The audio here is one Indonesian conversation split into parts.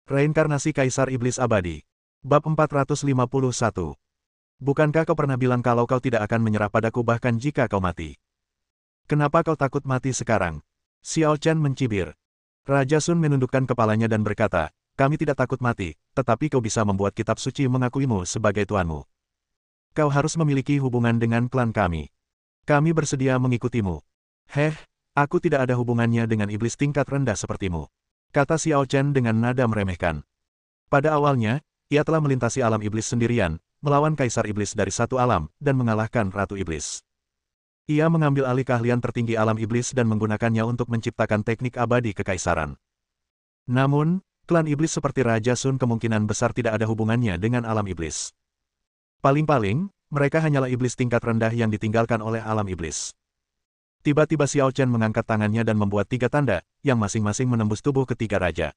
Reinkarnasi Kaisar Iblis Abadi. Bab 451. Bukankah kau pernah bilang kalau kau tidak akan menyerah padaku bahkan jika kau mati? Kenapa kau takut mati sekarang? Xiao Chen mencibir. Raja Sun menundukkan kepalanya dan berkata, kami tidak takut mati, tetapi kau bisa membuat kitab suci mengakuimu sebagai tuanmu. Kau harus memiliki hubungan dengan klan kami. Kami bersedia mengikutimu. Aku tidak ada hubungannya dengan iblis tingkat rendah sepertimu, kata Xiao Chen dengan nada meremehkan. Pada awalnya, ia telah melintasi alam iblis sendirian, melawan Kaisar Iblis dari satu alam, dan mengalahkan Ratu Iblis. Ia mengambil alih keahlian tertinggi alam iblis dan menggunakannya untuk menciptakan teknik abadi kekaisaran. Namun, klan iblis seperti Raja Sun kemungkinan besar tidak ada hubungannya dengan alam iblis. Paling-paling, mereka hanyalah iblis tingkat rendah yang ditinggalkan oleh alam iblis. Tiba-tiba Xiao Chen mengangkat tangannya dan membuat 3 tanda, yang masing-masing menembus tubuh ketiga raja.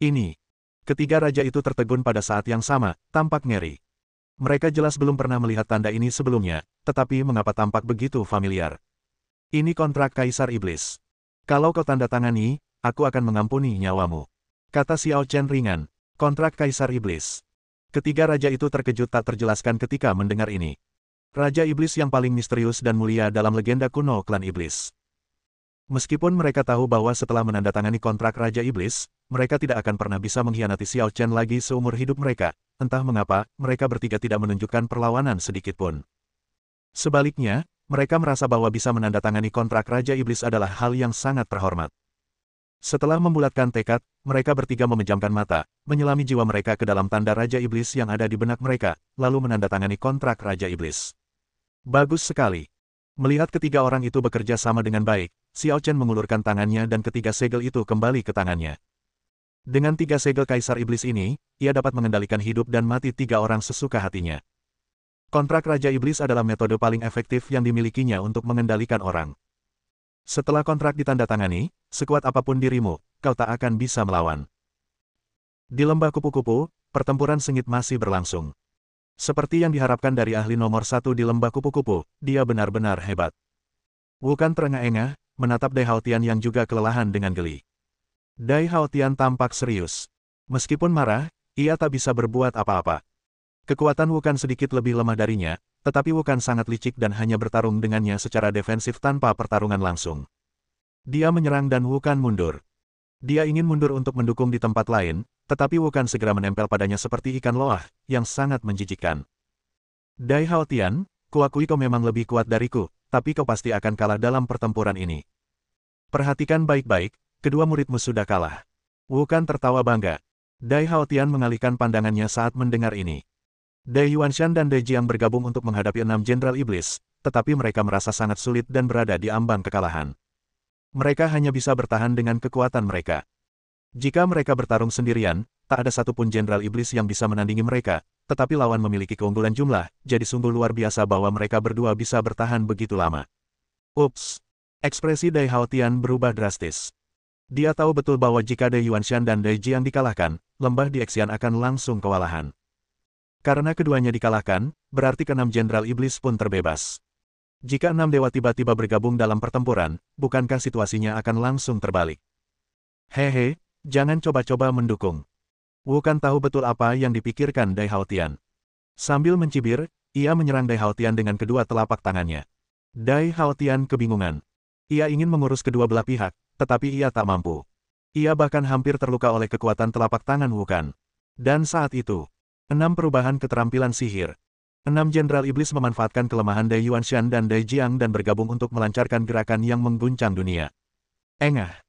Ini. Ketiga raja itu tertegun pada saat yang sama, tampak ngeri. Mereka jelas belum pernah melihat tanda ini sebelumnya, tetapi mengapa tampak begitu familiar? Ini kontrak Kaisar Iblis. Kalau kau tanda tangani, aku akan mengampuni nyawamu, kata Xiao Chen ringan. Kontrak Kaisar Iblis. Ketiga raja itu terkejut tak terjelaskan ketika mendengar ini. Raja Iblis yang paling misterius dan mulia dalam legenda kuno klan Iblis. Meskipun mereka tahu bahwa setelah menandatangani kontrak Raja Iblis, mereka tidak akan pernah bisa mengkhianati Xiao Chen lagi seumur hidup mereka, entah mengapa, mereka bertiga tidak menunjukkan perlawanan sedikitpun. Sebaliknya, mereka merasa bahwa bisa menandatangani kontrak Raja Iblis adalah hal yang sangat terhormat. Setelah membulatkan tekad, mereka bertiga memejamkan mata, menyelami jiwa mereka ke dalam tanda Raja Iblis yang ada di benak mereka, lalu menandatangani kontrak Raja Iblis. Bagus sekali. Melihat ketiga orang itu bekerja sama dengan baik, Xiao Chen mengulurkan tangannya dan ketiga segel itu kembali ke tangannya. Dengan 3 segel Kaisar Iblis ini, ia dapat mengendalikan hidup dan mati 3 orang sesuka hatinya. Kontrak Raja Iblis adalah metode paling efektif yang dimilikinya untuk mengendalikan orang. Setelah kontrak ditandatangani, sekuat apapun dirimu, kau tak akan bisa melawan. Di lembah kupu-kupu, pertempuran sengit masih berlangsung. Seperti yang diharapkan dari ahli nomor 1 di lembah kupu-kupu, dia benar-benar hebat. Wukan terengah-engah, menatap Dai Haotian yang juga kelelahan dengan geli. Dai Haotian tampak serius. Meskipun marah, ia tak bisa berbuat apa-apa. Kekuatan Wukan sedikit lebih lemah darinya, tetapi Wukan sangat licik dan hanya bertarung dengannya secara defensif tanpa pertarungan langsung. Dia menyerang dan Wukan mundur. Dia ingin mundur untuk mendukung di tempat lain, tetapi Wukan segera menempel padanya seperti ikan loah, yang sangat menjijikkan. Dai Haotian, kuakui kau memang lebih kuat dariku, tapi kau pasti akan kalah dalam pertempuran ini. Perhatikan baik-baik, kedua muridmu sudah kalah. Wukan tertawa bangga. Dai Haotian mengalihkan pandangannya saat mendengar ini. Dai Yuanshan dan Dai Jiang bergabung untuk menghadapi 6 Jenderal Iblis, tetapi mereka merasa sangat sulit dan berada di ambang kekalahan. Mereka hanya bisa bertahan dengan kekuatan mereka. Jika mereka bertarung sendirian, tak ada satupun Jenderal Iblis yang bisa menandingi mereka, tetapi lawan memiliki keunggulan jumlah, jadi sungguh luar biasa bahwa mereka berdua bisa bertahan begitu lama. Ups! Ekspresi Dai Haotian berubah drastis. Dia tahu betul bahwa jika Dai Yuanshan dan Dai Jiang dikalahkan, lembah di Xian akan langsung kewalahan. Karena keduanya dikalahkan, berarti ke-6 Jenderal Iblis pun terbebas. Jika 6 dewa tiba-tiba bergabung dalam pertempuran, bukankah situasinya akan langsung terbalik? Jangan coba-coba mendukung. Wukan tahu betul apa yang dipikirkan Dai Haotian. Sambil mencibir, ia menyerang Dai Haotian dengan kedua telapak tangannya. Dai Haotian kebingungan. Ia ingin mengurus kedua belah pihak, tetapi ia tak mampu. Ia bahkan hampir terluka oleh kekuatan telapak tangan Wukan. Dan saat itu, 6 perubahan keterampilan sihir. 6 Jenderal Iblis memanfaatkan kelemahan Dai Yuanshan dan Dai Jiang dan bergabung untuk melancarkan gerakan yang mengguncang dunia. Engah.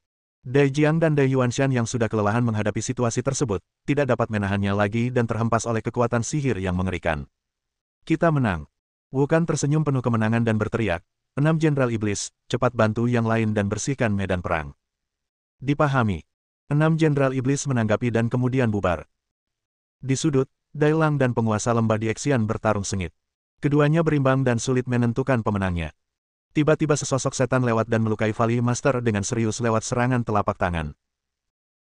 Dai Jiang dan Dai Yuanshan yang sudah kelelahan menghadapi situasi tersebut, tidak dapat menahannya lagi dan terhempas oleh kekuatan sihir yang mengerikan. Kita menang. Wukan tersenyum penuh kemenangan dan berteriak, 6 Jenderal Iblis, cepat bantu yang lain dan bersihkan medan perang. Dipahami. 6 Jenderal Iblis menanggapi dan kemudian bubar. Di sudut, Dai Lang dan penguasa lembah di Xian bertarung sengit. Keduanya berimbang dan sulit menentukan pemenangnya. Tiba-tiba sesosok setan lewat dan melukai Valley Master dengan serius lewat serangan telapak tangan.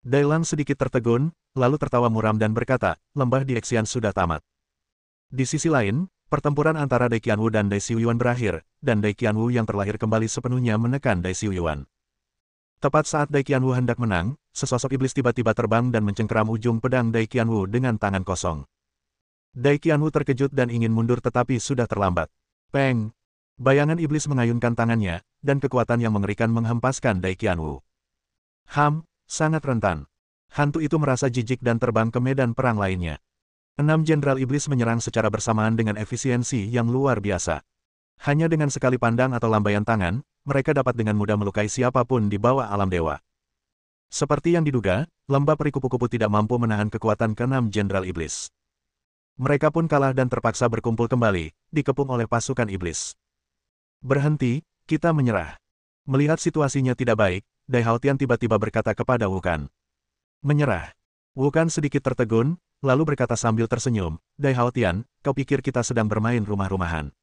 Dai Lang sedikit tertegun, lalu tertawa muram dan berkata, lembah di Xian sudah tamat. Di sisi lain, pertempuran antara Dai Qianwu dan Dai Xiuyuan berakhir, dan Dai Qianwu yang terlahir kembali sepenuhnya menekan Dai Xiuyuan. Tepat saat Dai Qianwu hendak menang, sesosok iblis tiba-tiba terbang dan mencengkeram ujung pedang Dai Qianwu dengan tangan kosong. Dai Qianwu terkejut dan ingin mundur tetapi sudah terlambat. Peng! Bayangan iblis mengayunkan tangannya, dan kekuatan yang mengerikan menghempaskan Dai Qianwu. Sangat rentan. Hantu itu merasa jijik dan terbang ke medan perang lainnya. 6 jenderal iblis menyerang secara bersamaan dengan efisiensi yang luar biasa. Hanya dengan sekali pandang atau lambaian tangan, mereka dapat dengan mudah melukai siapapun di bawah alam dewa. Seperti yang diduga, lembah peri kupu-kupu tidak mampu menahan kekuatan ke-6 jenderal iblis. Mereka pun kalah dan terpaksa berkumpul kembali, dikepung oleh pasukan iblis. Berhenti, kita menyerah. Melihat situasinya tidak baik, Dai Haotian tiba-tiba berkata kepada Wu Kan. Menyerah. Wu Kan sedikit tertegun, lalu berkata sambil tersenyum, Dai Haotian, kau pikir kita sedang bermain rumah-rumahan?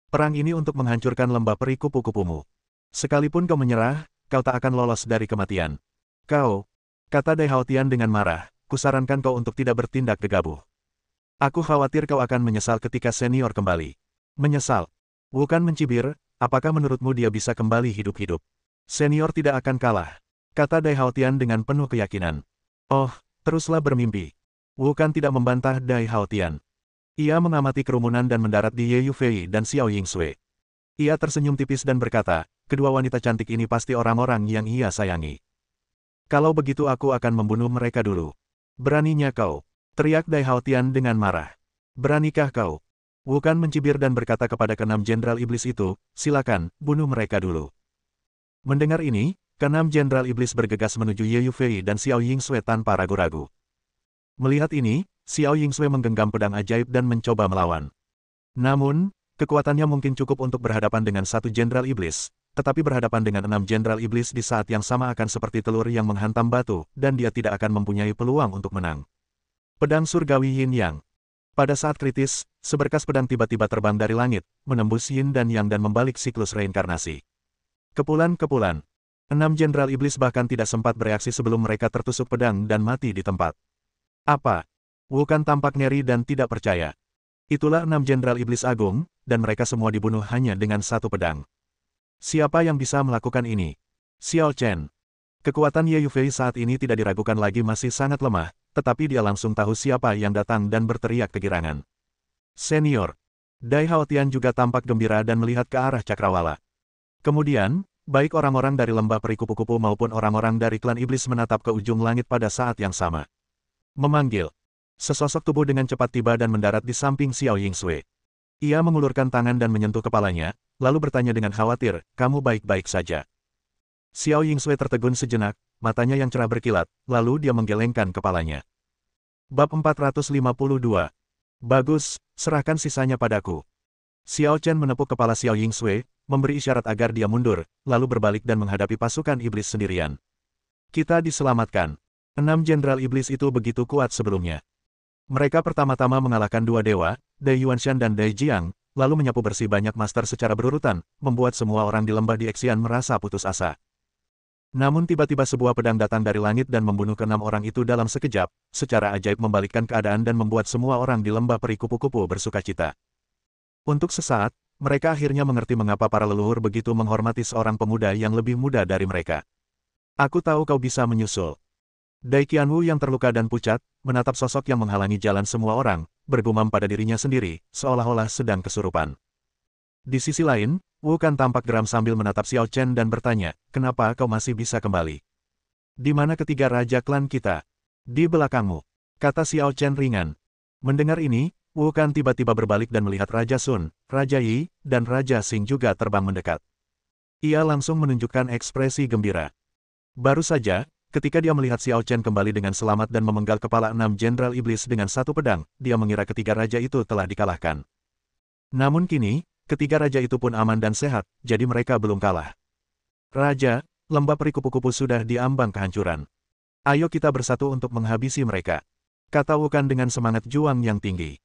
Perang ini untuk menghancurkan lembah peri kupu-kupumu. Sekalipun kau menyerah, kau tak akan lolos dari kematian. Kau, kata Dai Haotian dengan marah, kusarankan kau untuk tidak bertindak gegabah. Aku khawatir kau akan menyesal ketika senior kembali. Menyesal? Wu Kan mencibir, apakah menurutmu dia bisa kembali hidup-hidup? Senior tidak akan kalah, kata Dai Haotian dengan penuh keyakinan. Oh, teruslah bermimpi. Wu Kan tidak membantah Dai Haotian. Ia mengamati kerumunan dan mendarat di Ye Yufei dan Xiao Yingsui. Ia tersenyum tipis dan berkata, kedua wanita cantik ini pasti orang-orang yang ia sayangi. Kalau begitu aku akan membunuh mereka dulu. Beraninya kau, teriak Dai Haotian dengan marah. Beranikah kau? Wu Kan mencibir dan berkata kepada ke-6 jenderal iblis itu, silakan, bunuh mereka dulu. Mendengar ini, ke-6 jenderal iblis bergegas menuju Ye Yufei dan Xiao Yingsui tanpa ragu-ragu. Melihat ini, Xiao Yingsui menggenggam pedang ajaib dan mencoba melawan. Namun, kekuatannya mungkin cukup untuk berhadapan dengan 1 jenderal iblis, tetapi berhadapan dengan 6 jenderal iblis di saat yang sama akan seperti telur yang menghantam batu, dan dia tidak akan mempunyai peluang untuk menang. Pedang surgawi Yin Yang. Pada saat kritis, seberkas pedang tiba-tiba terbang dari langit, menembus Yin dan Yang dan membalik siklus reinkarnasi. Kepulan-kepulan. 6 jenderal iblis bahkan tidak sempat bereaksi sebelum mereka tertusuk pedang dan mati di tempat. Apa? Wu Kan tampak ngeri dan tidak percaya. Itulah 6 jenderal iblis agung, dan mereka semua dibunuh hanya dengan 1 pedang. Siapa yang bisa melakukan ini? Xiao Chen. Kekuatan Ye Yufei saat ini tidak diragukan lagi masih sangat lemah, tetapi dia langsung tahu siapa yang datang dan berteriak kegirangan. Senior. Dai Haotian juga tampak gembira dan melihat ke arah cakrawala. Kemudian, baik orang-orang dari lembah peri kupu-kupu maupun orang-orang dari klan iblis menatap ke ujung langit pada saat yang sama. Memanggil. Sesosok tubuh dengan cepat tiba dan mendarat di samping Xiao Yingsui. Ia mengulurkan tangan dan menyentuh kepalanya, lalu bertanya dengan khawatir, kamu baik-baik saja? Xiao Yingsui tertegun sejenak, matanya yang cerah berkilat, lalu dia menggelengkan kepalanya. Bab 452. Bagus, serahkan sisanya padaku. Xiao Chen menepuk kepala Xiao Yingsui, memberi isyarat agar dia mundur, lalu berbalik dan menghadapi pasukan iblis sendirian. Kita diselamatkan. 6 jenderal iblis itu begitu kuat sebelumnya. Mereka pertama-tama mengalahkan 2 dewa, Dai Yuanshan dan Dai Jiang, lalu menyapu bersih banyak master secara berurutan, membuat semua orang di lembah di Xian merasa putus asa. Namun tiba-tiba sebuah pedang datang dari langit dan membunuh ke-6 orang itu dalam sekejap, secara ajaib membalikkan keadaan dan membuat semua orang di lembah peri kupu-kupu bersukacita. Untuk sesaat, mereka akhirnya mengerti mengapa para leluhur begitu menghormati seorang pemuda yang lebih muda dari mereka. Aku tahu kau bisa menyusul. Dai Qianwu yang terluka dan pucat, menatap sosok yang menghalangi jalan semua orang, bergumam pada dirinya sendiri, seolah-olah sedang kesurupan. Di sisi lain, Wu Kan tampak geram sambil menatap Xiao Chen dan bertanya, kenapa kau masih bisa kembali? Di mana ketiga raja klan kita? Di belakangmu, kata Xiao Chen ringan. Mendengar ini, Wu Kan tiba-tiba berbalik dan melihat Raja Sun, Raja Yi, dan Raja Xing juga terbang mendekat. Ia langsung menunjukkan ekspresi gembira. Baru saja, ketika dia melihat Xiao Chen kembali dengan selamat dan memenggal kepala 6 jenderal iblis dengan 1 pedang, dia mengira ketiga raja itu telah dikalahkan. Namun kini, ketiga raja itu pun aman dan sehat, jadi mereka belum kalah. Raja, lembah peri kupu-kupu sudah diambang kehancuran. Ayo kita bersatu untuk menghabisi mereka, kata Wu Kan dengan semangat juang yang tinggi.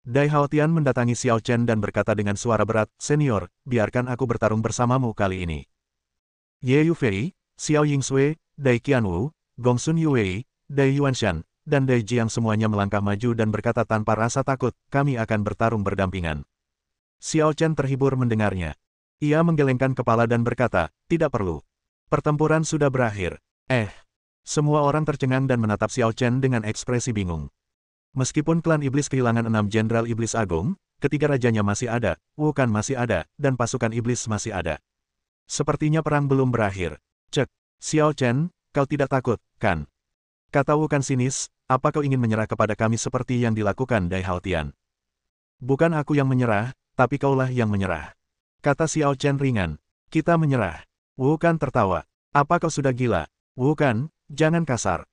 Dai Haotian mendatangi Xiao Chen dan berkata dengan suara berat, senior, biarkan aku bertarung bersamamu kali ini. Ye Yufei, Xiao Yingsui, Dai Qianwu, Gongsun Yue, Dai Yuanshan, dan Dai Jiang semuanya melangkah maju dan berkata tanpa rasa takut, kami akan bertarung berdampingan. Xiao Chen terhibur mendengarnya. Ia menggelengkan kepala dan berkata, tidak perlu. Pertempuran sudah berakhir. Semua orang tercengang dan menatap Xiao Chen dengan ekspresi bingung. Meskipun klan iblis kehilangan 6 jenderal iblis agung, ketiga rajanya masih ada, Wukan masih ada, dan pasukan iblis masih ada. Sepertinya perang belum berakhir. Cek, Xiao Chen, kau tidak takut, kan? Kata Wukan sinis, apa kau ingin menyerah kepada kami seperti yang dilakukan Dai Haotian? Bukan aku yang menyerah, tapi kaulah yang menyerah. Kata Xiao Chen ringan. Kita menyerah. Wukan tertawa. Apa kau sudah gila? Wukan, jangan kasar.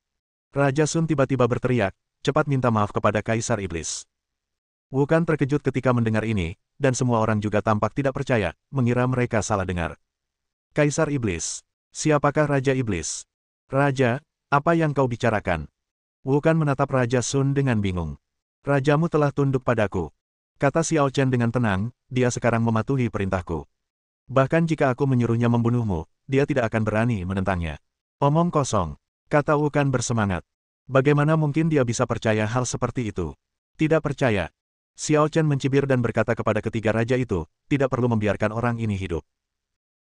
Raja Sun tiba-tiba berteriak, cepat minta maaf kepada Kaisar Iblis. Wukan terkejut ketika mendengar ini, dan semua orang juga tampak tidak percaya, mengira mereka salah dengar. Kaisar Iblis. Siapakah Raja Iblis? Raja, apa yang kau bicarakan? Wukan menatap Raja Sun dengan bingung. Rajamu telah tunduk padaku. Kata Xiao Chen dengan tenang, dia sekarang mematuhi perintahku. Bahkan jika aku menyuruhnya membunuhmu, dia tidak akan berani menentangnya. Omong kosong, kata Wukan bersemangat. Bagaimana mungkin dia bisa percaya hal seperti itu? Tidak percaya. Xiao Chen mencibir dan berkata kepada ketiga raja itu, tidak perlu membiarkan orang ini hidup.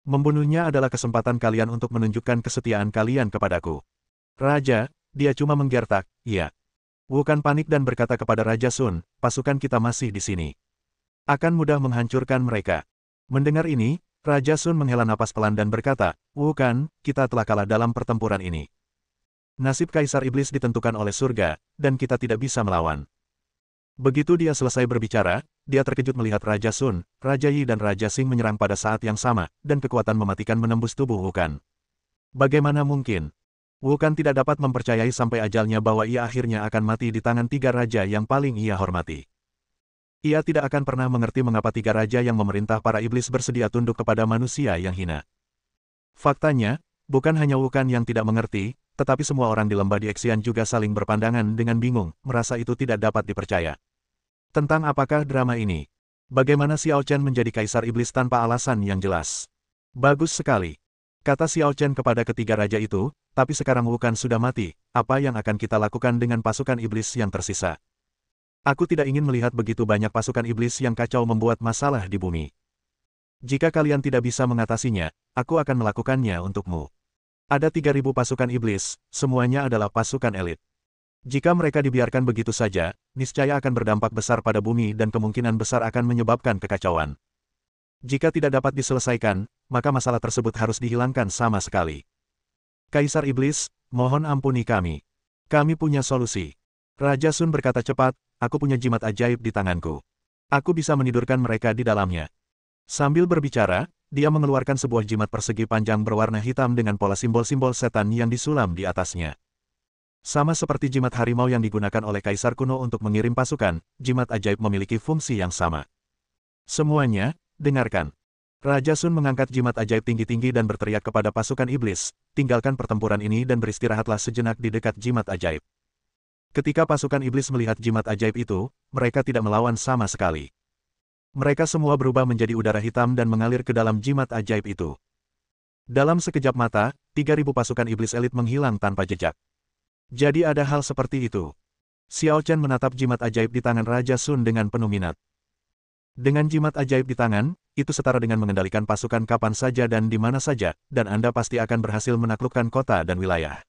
Membunuhnya adalah kesempatan kalian untuk menunjukkan kesetiaan kalian kepadaku. Raja, dia cuma menggertak, iya. Wukan panik dan berkata kepada Raja Sun, pasukan kita masih di sini. Akan mudah menghancurkan mereka. Mendengar ini, Raja Sun menghela napas pelan dan berkata, Wukan, kita telah kalah dalam pertempuran ini. Nasib Kaisar Iblis ditentukan oleh surga, dan kita tidak bisa melawan. Begitu dia selesai berbicara, dia terkejut melihat Raja Sun, Raja Yi dan Raja Xing menyerang pada saat yang sama, dan kekuatan mematikan menembus tubuh Wukan. Bagaimana mungkin? Wukan tidak dapat mempercayai sampai ajalnya bahwa ia akhirnya akan mati di tangan tiga raja yang paling ia hormati. Ia tidak akan pernah mengerti mengapa tiga raja yang memerintah para iblis bersedia tunduk kepada manusia yang hina. Faktanya, bukan hanya Wukan yang tidak mengerti, tetapi semua orang di lembah di Xian juga saling berpandangan dengan bingung, merasa itu tidak dapat dipercaya. Tentang apakah drama ini? Bagaimana Xiao Chen menjadi kaisar iblis tanpa alasan yang jelas? Bagus sekali. Kata Xiao Chen kepada ketiga raja itu, tapi sekarang Wukan sudah mati, apa yang akan kita lakukan dengan pasukan iblis yang tersisa? Aku tidak ingin melihat begitu banyak pasukan iblis yang kacau membuat masalah di bumi. Jika kalian tidak bisa mengatasinya, aku akan melakukannya untukmu. Ada 3.000 pasukan iblis, semuanya adalah pasukan elit. Jika mereka dibiarkan begitu saja, niscaya akan berdampak besar pada bumi dan kemungkinan besar akan menyebabkan kekacauan. Jika tidak dapat diselesaikan, maka masalah tersebut harus dihilangkan sama sekali. Kaisar Iblis, mohon ampuni kami. Kami punya solusi. Raja Sun berkata cepat, aku punya jimat ajaib di tanganku. Aku bisa menidurkan mereka di dalamnya. Sambil berbicara, dia mengeluarkan sebuah jimat persegi panjang berwarna hitam dengan pola simbol-simbol setan yang disulam di atasnya. Sama seperti jimat harimau yang digunakan oleh Kaisar kuno untuk mengirim pasukan, jimat ajaib memiliki fungsi yang sama. Semuanya, dengarkan. Raja Sun mengangkat jimat ajaib tinggi-tinggi dan berteriak kepada pasukan iblis, tinggalkan pertempuran ini dan beristirahatlah sejenak di dekat jimat ajaib. Ketika pasukan iblis melihat jimat ajaib itu, mereka tidak melawan sama sekali. Mereka semua berubah menjadi udara hitam dan mengalir ke dalam jimat ajaib itu. Dalam sekejap mata, 3.000 pasukan iblis elit menghilang tanpa jejak. Jadi ada hal seperti itu. Xiao Chen menatap jimat ajaib di tangan Raja Sun dengan penuh minat. Dengan jimat ajaib di tangan, itu setara dengan mengendalikan pasukan kapan saja dan di mana saja, dan Anda pasti akan berhasil menaklukkan kota dan wilayah.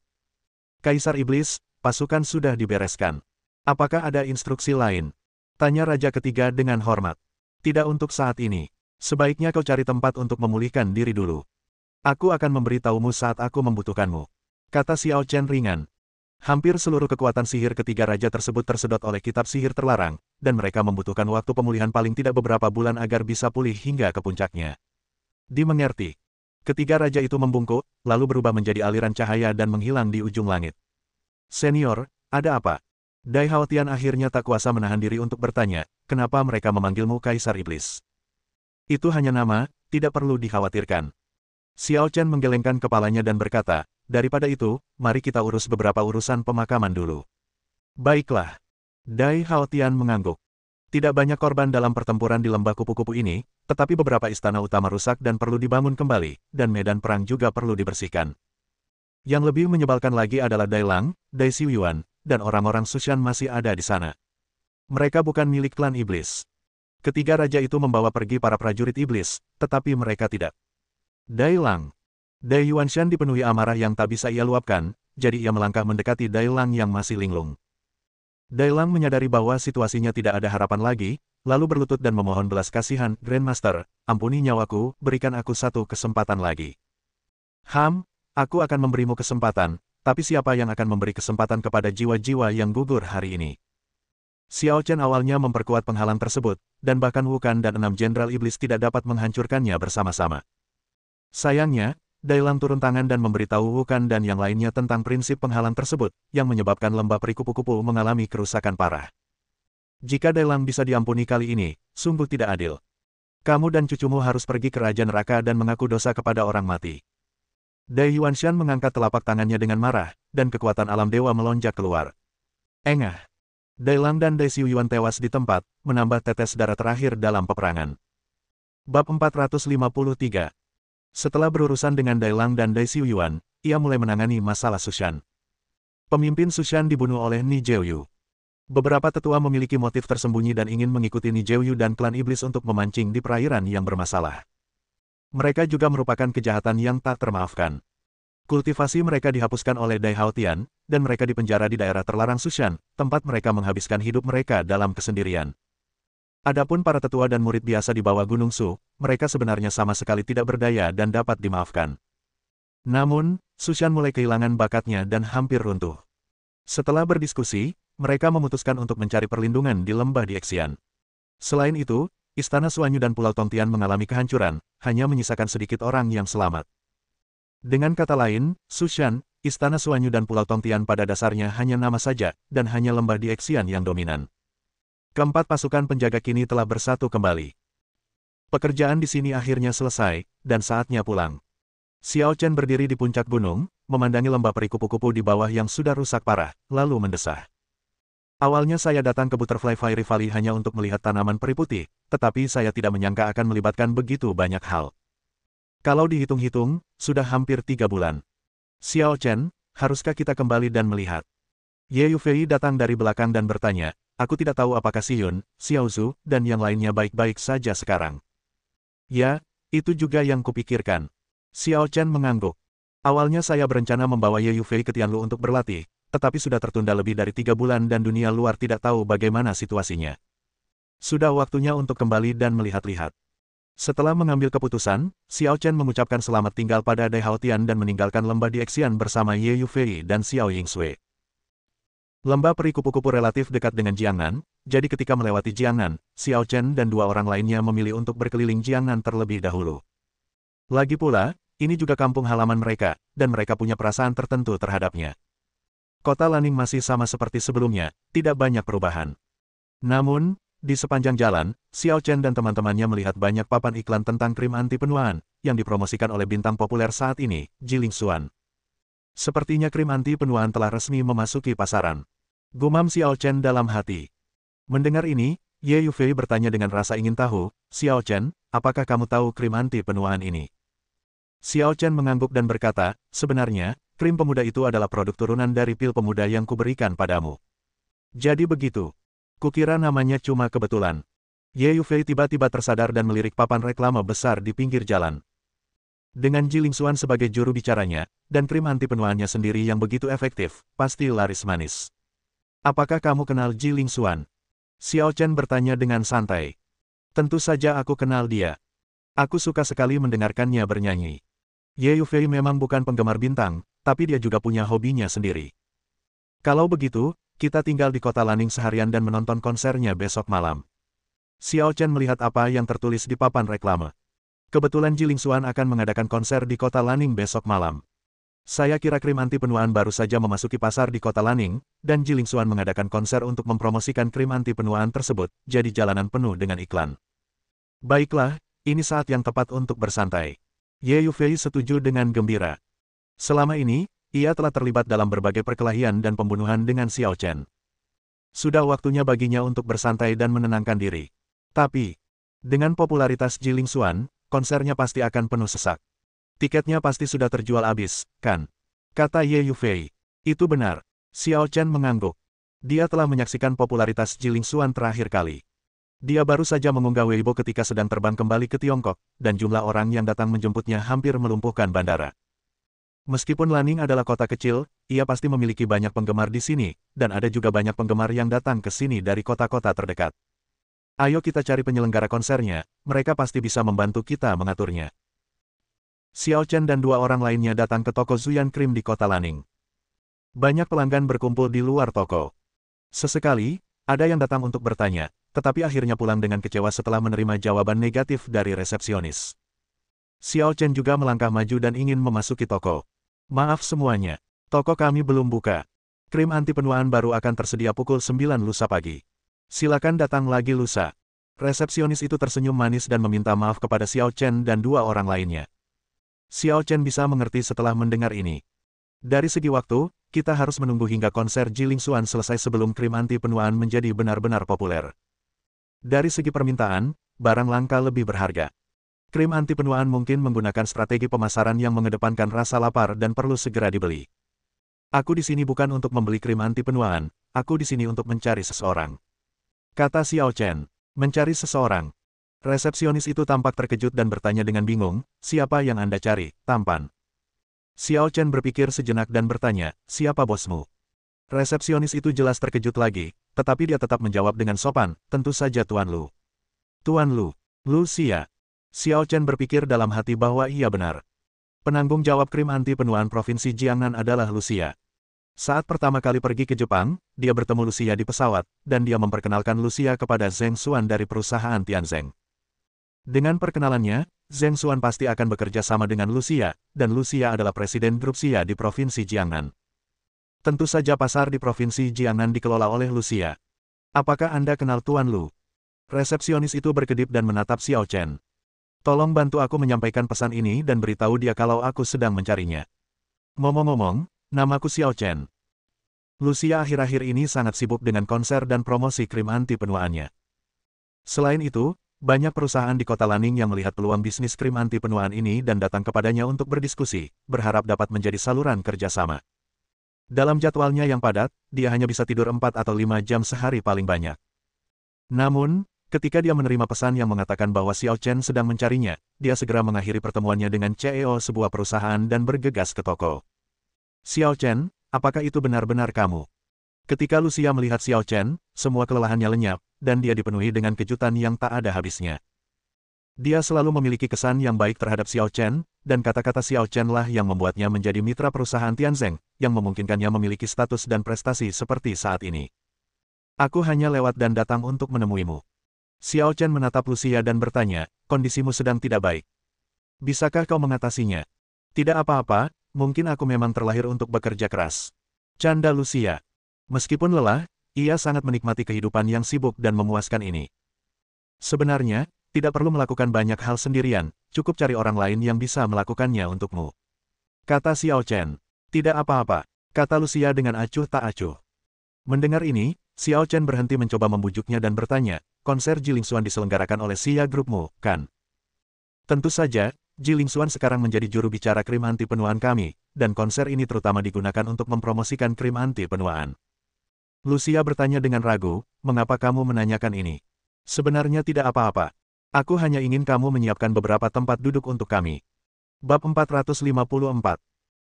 Kaisar Iblis, pasukan sudah dibereskan. Apakah ada instruksi lain? Tanya Raja Ketiga dengan hormat. Tidak untuk saat ini. Sebaiknya kau cari tempat untuk memulihkan diri dulu. Aku akan memberitahumu saat aku membutuhkanmu. Kata Xiao Chen ringan. Hampir seluruh kekuatan sihir ketiga raja tersebut tersedot oleh kitab sihir terlarang, dan mereka membutuhkan waktu pemulihan paling tidak beberapa bulan agar bisa pulih hingga ke puncaknya. Dimengerti. Ketiga raja itu membungkuk, lalu berubah menjadi aliran cahaya dan menghilang di ujung langit. Senior, ada apa? Dai Haotian akhirnya tak kuasa menahan diri untuk bertanya, kenapa mereka memanggilmu Kaisar Iblis? Itu hanya nama, tidak perlu dikhawatirkan. Xiao Chen menggelengkan kepalanya dan berkata, daripada itu, mari kita urus beberapa urusan pemakaman dulu. Baiklah. Dai Haotian mengangguk. Tidak banyak korban dalam pertempuran di lembah kupu-kupu ini, tetapi beberapa istana utama rusak dan perlu dibangun kembali, dan medan perang juga perlu dibersihkan. Yang lebih menyebalkan lagi adalah Dai Lang, Dai Xiuyuan, dan orang-orang Sushan masih ada di sana. Mereka bukan milik klan iblis. Ketiga raja itu membawa pergi para prajurit iblis, tetapi mereka tidak. Dai Lang. Dai Yuanshan dipenuhi amarah yang tak bisa ia luapkan, jadi ia melangkah mendekati Dai Lang yang masih linglung. Dai Lang menyadari bahwa situasinya tidak ada harapan lagi, lalu berlutut dan memohon belas kasihan, Grandmaster, ampuni nyawaku, berikan aku satu kesempatan lagi. Aku akan memberimu kesempatan, tapi siapa yang akan memberi kesempatan kepada jiwa-jiwa yang gugur hari ini? Xiao Chen awalnya memperkuat penghalang tersebut, dan bahkan Wu Kan dan 6 Jenderal Iblis tidak dapat menghancurkannya bersama-sama. Sayangnya, Dai Lang turun tangan dan memberitahu Wu Kan dan yang lainnya tentang prinsip penghalang tersebut, yang menyebabkan lembah perikupu-kupu mengalami kerusakan parah. Jika Dai Lang bisa diampuni kali ini, sungguh tidak adil. Kamu dan cucumu harus pergi ke Raja Neraka dan mengaku dosa kepada orang mati. Dai Yuanshan mengangkat telapak tangannya dengan marah, dan kekuatan alam dewa melonjak keluar. Engah! Dai Lang dan Dai Xiuyuan tewas di tempat, menambah tetes darah terakhir dalam peperangan. Bab 453. Setelah berurusan dengan Dai Lang dan Dai Xiuyuan, ia mulai menangani masalah Sushan. Pemimpin Sushan dibunuh oleh Ni Jiuyu. Beberapa tetua memiliki motif tersembunyi dan ingin mengikuti Ni Jiuyu dan klan iblis untuk memancing di perairan yang bermasalah. Mereka juga merupakan kejahatan yang tak termaafkan. Kultivasi mereka dihapuskan oleh Dai Haotian, dan mereka dipenjara di daerah terlarang Sushan, tempat mereka menghabiskan hidup mereka dalam kesendirian. Adapun para tetua dan murid biasa di bawah Gunung Su, mereka sebenarnya sama sekali tidak berdaya dan dapat dimaafkan. Namun, Sushan mulai kehilangan bakatnya dan hampir runtuh. Setelah berdiskusi, mereka memutuskan untuk mencari perlindungan di lembah Diexian. Selain itu, Istana Suanyu dan Pulau Tongtian mengalami kehancuran, hanya menyisakan sedikit orang yang selamat. Dengan kata lain, Sushan, Istana Suanyu dan Pulau Tongtian pada dasarnya hanya nama saja, dan hanya lembah Diexian yang dominan. Keempat pasukan penjaga kini telah bersatu kembali. Pekerjaan di sini akhirnya selesai, dan saatnya pulang. Xiao Chen berdiri di puncak gunung, memandangi lembah perikupu-kupu di bawah yang sudah rusak parah, lalu mendesah. Awalnya saya datang ke Butterfly Fairy Valley hanya untuk melihat tanaman peri putih, tetapi saya tidak menyangka akan melibatkan begitu banyak hal. Kalau dihitung-hitung, sudah hampir 3 bulan. Xiao Chen, haruskah kita kembali dan melihat? Ye Yufei datang dari belakang dan bertanya, aku tidak tahu apakah Xiyun, Xiao Zhu, dan yang lainnya baik-baik saja sekarang. Ya, itu juga yang kupikirkan. Xiao Chen mengangguk. Awalnya saya berencana membawa Ye Yufei ke Tianlu untuk berlatih, tetapi sudah tertunda lebih dari 3 bulan dan dunia luar tidak tahu bagaimana situasinya. Sudah waktunya untuk kembali dan melihat-lihat. Setelah mengambil keputusan, Xiao Chen mengucapkan selamat tinggal pada Dai Haotian dan meninggalkan lembah Diexian bersama Ye Yufei dan Xiao Yingsui. Lembah peri kupu-kupu relatif dekat dengan Jiangnan, jadi ketika melewati Jiangnan, Xiao Chen dan 2 orang lainnya memilih untuk berkeliling Jiangnan terlebih dahulu. Lagi pula, ini juga kampung halaman mereka, dan mereka punya perasaan tertentu terhadapnya. Kota Laning masih sama seperti sebelumnya, tidak banyak perubahan. Namun, di sepanjang jalan, Xiao Chen dan teman-temannya melihat banyak papan iklan tentang krim anti penuaan, yang dipromosikan oleh bintang populer saat ini, Jiling Xuan. Sepertinya krim anti penuaan telah resmi memasuki pasaran. Gumam Xiao Chen dalam hati. Mendengar ini, Ye Yufei bertanya dengan rasa ingin tahu, Xiao Chen, apakah kamu tahu krim anti penuaan ini? Xiao Chen mengangguk dan berkata, sebenarnya, krim pemuda itu adalah produk turunan dari pil pemuda yang kuberikan padamu. Jadi begitu. Kukira namanya cuma kebetulan. Ye Yufei tiba-tiba tersadar dan melirik papan reklame besar di pinggir jalan. Dengan Jiling Xuan sebagai juru bicaranya, dan krim anti penuaannya sendiri yang begitu efektif, pasti laris manis. Apakah kamu kenal Jiling Xuan? Xiao Chen bertanya dengan santai. Tentu saja aku kenal dia. Aku suka sekali mendengarkannya bernyanyi. Ye Yufei memang bukan penggemar bintang, tapi dia juga punya hobinya sendiri. Kalau begitu, kita tinggal di kota Laning seharian dan menonton konsernya besok malam. Xiao Chen melihat apa yang tertulis di papan reklame. Kebetulan Jiling Xuan akan mengadakan konser di kota Laning besok malam. Saya kira krim anti penuaan baru saja memasuki pasar di kota Laning, dan Jiling Xuan mengadakan konser untuk mempromosikan krim anti penuaan tersebut, jadi jalanan penuh dengan iklan. Baiklah, ini saat yang tepat untuk bersantai. Ye Yufei setuju dengan gembira. Selama ini, ia telah terlibat dalam berbagai perkelahian dan pembunuhan dengan Xiao Chen. Sudah waktunya baginya untuk bersantai dan menenangkan diri. Tapi, dengan popularitas Jiling Xuan, konsernya pasti akan penuh sesak. Tiketnya pasti sudah terjual habis, kan? Kata Ye Yufei. Itu benar. Xiao Chen mengangguk. Dia telah menyaksikan popularitas Jiling Xuan terakhir kali. Dia baru saja mengunggah Weibo ketika sedang terbang kembali ke Tiongkok, dan jumlah orang yang datang menjemputnya hampir melumpuhkan bandara. Meskipun Lanning adalah kota kecil, ia pasti memiliki banyak penggemar di sini, dan ada juga banyak penggemar yang datang ke sini dari kota-kota terdekat. Ayo kita cari penyelenggara konsernya, mereka pasti bisa membantu kita mengaturnya. Xiao Chen dan dua orang lainnya datang ke toko Zuyan Cream di kota Lanning. Banyak pelanggan berkumpul di luar toko. Sesekali, ada yang datang untuk bertanya, tetapi akhirnya pulang dengan kecewa setelah menerima jawaban negatif dari resepsionis. Xiao Chen juga melangkah maju dan ingin memasuki toko. Maaf semuanya, toko kami belum buka. Krim anti penuaan baru akan tersedia pukul 9 lusa pagi. Silakan datang lagi lusa. Resepsionis itu tersenyum manis dan meminta maaf kepada Xiao Chen dan dua orang lainnya. Xiao Chen bisa mengerti setelah mendengar ini. Dari segi waktu, kita harus menunggu hingga konser Jiling Xuan selesai sebelum krim anti penuaan menjadi benar-benar populer. Dari segi permintaan, barang langka lebih berharga. Krim anti penuaan mungkin menggunakan strategi pemasaran yang mengedepankan rasa lapar dan perlu segera dibeli. Aku di sini bukan untuk membeli krim anti penuaan, aku di sini untuk mencari seseorang. Kata Xiao Chen, mencari seseorang. Resepsionis itu tampak terkejut dan bertanya dengan bingung, siapa yang Anda cari, tampan? Xiao Chen berpikir sejenak dan bertanya, siapa bosmu? Resepsionis itu jelas terkejut lagi, tetapi dia tetap menjawab dengan sopan, tentu saja Tuan Lu. Tuan Lu, Lu Xia. Xiao Chen berpikir dalam hati bahwa ia benar. Penanggung jawab krim anti penuaan Provinsi Jiangnan adalah Lucia. Saat pertama kali pergi ke Jepang, dia bertemu Lucia di pesawat, dan dia memperkenalkan Lucia kepada Zheng Xuan dari perusahaan Tianzeng. Dengan perkenalannya, Zheng Xuan pasti akan bekerja sama dengan Lucia, dan Lucia adalah presiden grup Xia di Provinsi Jiangnan. Tentu saja pasar di Provinsi Jiangnan dikelola oleh Lucia. Apakah Anda kenal Tuan Lu? Resepsionis itu berkedip dan menatap Xiao Chen. Tolong bantu aku menyampaikan pesan ini dan beritahu dia kalau aku sedang mencarinya. Ngomong-ngomong, namaku Xiao Chen. Lucia akhir-akhir ini sangat sibuk dengan konser dan promosi krim anti penuaannya. Selain itu, banyak perusahaan di kota Lanning yang melihat peluang bisnis krim anti penuaan ini dan datang kepadanya untuk berdiskusi, berharap dapat menjadi saluran kerjasama. Dalam jadwalnya yang padat, dia hanya bisa tidur 4 atau 5 jam sehari paling banyak. Namun, ketika dia menerima pesan yang mengatakan bahwa Xiao Chen sedang mencarinya, dia segera mengakhiri pertemuannya dengan CEO sebuah perusahaan dan bergegas ke toko. Xiao Chen, apakah itu benar-benar kamu? Ketika Lucia melihat Xiao Chen, semua kelelahannya lenyap, dan dia dipenuhi dengan kejutan yang tak ada habisnya. Dia selalu memiliki kesan yang baik terhadap Xiao Chen, dan kata-kata Xiao Chen lah yang membuatnya menjadi mitra perusahaan Tianzeng, yang memungkinkannya memiliki status dan prestasi seperti saat ini. Aku hanya lewat dan datang untuk menemuimu. Xiao Chen menatap Lucia dan bertanya, kondisimu sedang tidak baik. Bisakah kau mengatasinya? Tidak apa-apa, mungkin aku memang terlahir untuk bekerja keras. Canda Lucia. Meskipun lelah, ia sangat menikmati kehidupan yang sibuk dan memuaskan ini. Sebenarnya, tidak perlu melakukan banyak hal sendirian, cukup cari orang lain yang bisa melakukannya untukmu. Kata Xiao Chen. Tidak apa-apa, kata Lucia dengan acuh tak acuh. Mendengar ini, Xiao Chen berhenti mencoba membujuknya dan bertanya, konser Jiling Xuan diselenggarakan oleh Xia Grupmu, kan? Tentu saja, Jiling Xuan sekarang menjadi juru bicara krim anti penuaan kami, dan konser ini terutama digunakan untuk mempromosikan krim anti penuaan. Lucia bertanya dengan ragu, mengapa kamu menanyakan ini? Sebenarnya tidak apa-apa. Aku hanya ingin kamu menyiapkan beberapa tempat duduk untuk kami. Bab 454.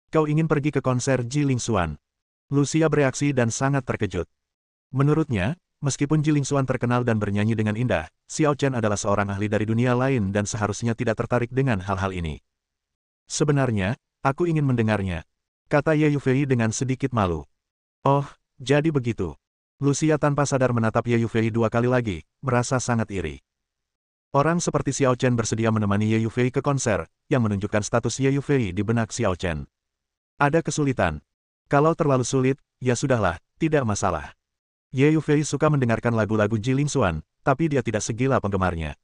Kau ingin pergi ke konser Jiling Xuan? Lucia bereaksi dan sangat terkejut. Menurutnya, meskipun Jiling Xuan terkenal dan bernyanyi dengan indah, Xiao Chen adalah seorang ahli dari dunia lain dan seharusnya tidak tertarik dengan hal-hal ini. Sebenarnya, aku ingin mendengarnya, kata Ye Yufei dengan sedikit malu. Oh, jadi begitu. Lucia tanpa sadar menatap Ye Yufei 2 kali lagi, merasa sangat iri. Orang seperti Xiao Chen bersedia menemani Ye Yufei ke konser, yang menunjukkan status Ye Yufei di benak Xiao Chen. Ada kesulitan. Kalau terlalu sulit, ya sudahlah, tidak masalah. Ye Yufei suka mendengarkan lagu-lagu Jiling Xuan, tapi dia tidak segila penggemarnya.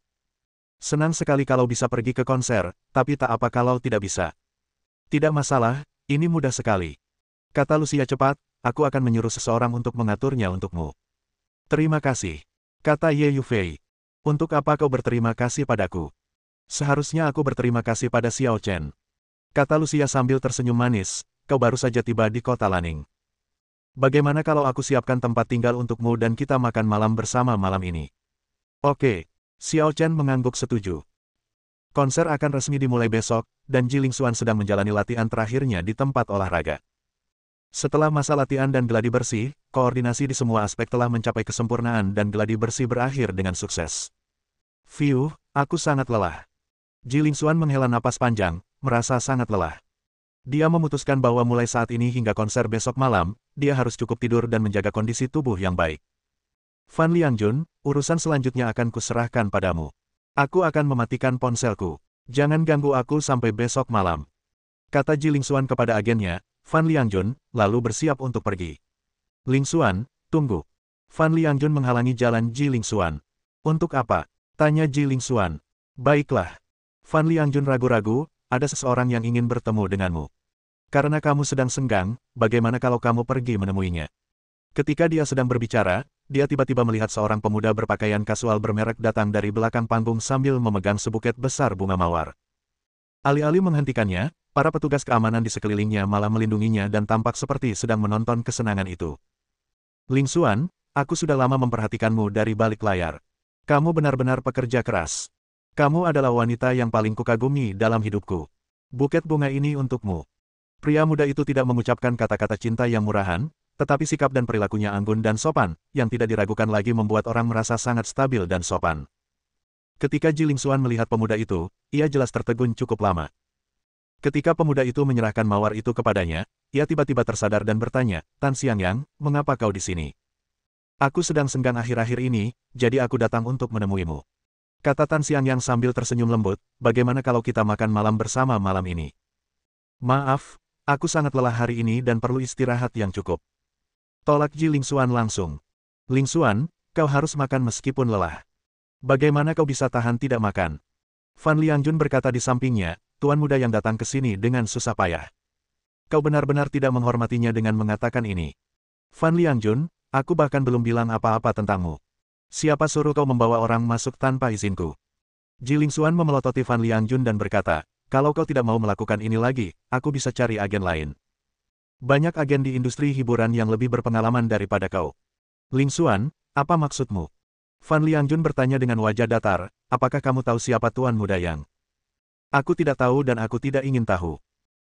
Senang sekali kalau bisa pergi ke konser, tapi tak apa kalau tidak bisa. Tidak masalah, ini mudah sekali. Kata Lucia cepat, aku akan menyuruh seseorang untuk mengaturnya untukmu. Terima kasih. Kata Ye Yufei. Untuk apa kau berterima kasih padaku? Seharusnya aku berterima kasih pada Xiao Chen. Kata Lucia sambil tersenyum manis, kau baru saja tiba di kota Lanning. Bagaimana kalau aku siapkan tempat tinggal untukmu dan kita makan malam bersama malam ini? Oke, Xiao Chen mengangguk setuju. Konser akan resmi dimulai besok, dan Ji Lingxuan sedang menjalani latihan terakhirnya di tempat olahraga. Setelah masa latihan dan gladi bersih, koordinasi di semua aspek telah mencapai kesempurnaan dan gladi bersih berakhir dengan sukses. Fiu, aku sangat lelah. Ji Lingxuan menghela napas panjang, merasa sangat lelah. Dia memutuskan bahwa mulai saat ini hingga konser besok malam, dia harus cukup tidur dan menjaga kondisi tubuh yang baik. Fan Liangjun, urusan selanjutnya akan kuserahkan padamu. Aku akan mematikan ponselku. Jangan ganggu aku sampai besok malam. Kata Ji Lingxuan kepada agennya, Fan Liangjun, lalu bersiap untuk pergi. Lingxuan, tunggu. Fan Liangjun menghalangi jalan Ji Lingxuan. Untuk apa? Tanya Ji Lingxuan. Baiklah. Fan Liangjun ragu-ragu, ada seseorang yang ingin bertemu denganmu. Karena kamu sedang senggang, bagaimana kalau kamu pergi menemuinya? Ketika dia sedang berbicara, dia tiba-tiba melihat seorang pemuda berpakaian kasual bermerek datang dari belakang panggung sambil memegang sebuket besar bunga mawar. Alih-alih menghentikannya, para petugas keamanan di sekelilingnya malah melindunginya dan tampak seperti sedang menonton kesenangan itu. Lingxuan, aku sudah lama memperhatikanmu dari balik layar. Kamu benar-benar pekerja keras. Kamu adalah wanita yang paling kukagumi dalam hidupku. Buket bunga ini untukmu. Pria muda itu tidak mengucapkan kata-kata cinta yang murahan, tetapi sikap dan perilakunya anggun dan sopan, yang tidak diragukan lagi membuat orang merasa sangat stabil dan sopan. Ketika Ji Lingxuan melihat pemuda itu, ia jelas tertegun cukup lama. Ketika pemuda itu menyerahkan mawar itu kepadanya, ia tiba-tiba tersadar dan bertanya, Tan Xiangyang, mengapa kau di sini? Aku sedang senggang akhir-akhir ini, jadi aku datang untuk menemuimu. Kata Tan Xiangyang sambil tersenyum lembut, bagaimana kalau kita makan malam bersama malam ini? Maaf, aku sangat lelah hari ini dan perlu istirahat yang cukup. Tolak Ji Lingxuan langsung. Lingxuan, kau harus makan meskipun lelah. Bagaimana kau bisa tahan tidak makan? Fan Liangjun berkata di sampingnya, tuan muda yang datang ke sini dengan susah payah. Kau benar-benar tidak menghormatinya dengan mengatakan ini. Fan Liangjun, aku bahkan belum bilang apa-apa tentangmu. Siapa suruh kau membawa orang masuk tanpa izinku? Ji Lingxuan memelototi Fan Liangjun dan berkata, kalau kau tidak mau melakukan ini lagi, aku bisa cari agen lain. Banyak agen di industri hiburan yang lebih berpengalaman daripada kau. Lingxuan, apa maksudmu? Fan Liangjun bertanya dengan wajah datar, apakah kamu tahu siapa Tuan Muda Yang? Aku tidak tahu dan aku tidak ingin tahu.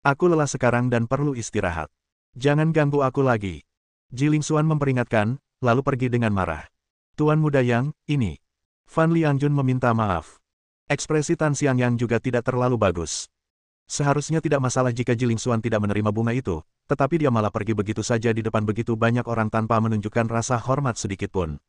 Aku lelah sekarang dan perlu istirahat. Jangan ganggu aku lagi. Ji Lingxuan memperingatkan, lalu pergi dengan marah. Tuan Muda Yang, ini. Fan Liangjun meminta maaf. Ekspresi Tan Xiangyang juga tidak terlalu bagus. Seharusnya tidak masalah jika Ji Lingxuan tidak menerima bunga itu, tetapi dia malah pergi begitu saja di depan begitu banyak orang tanpa menunjukkan rasa hormat sedikitpun.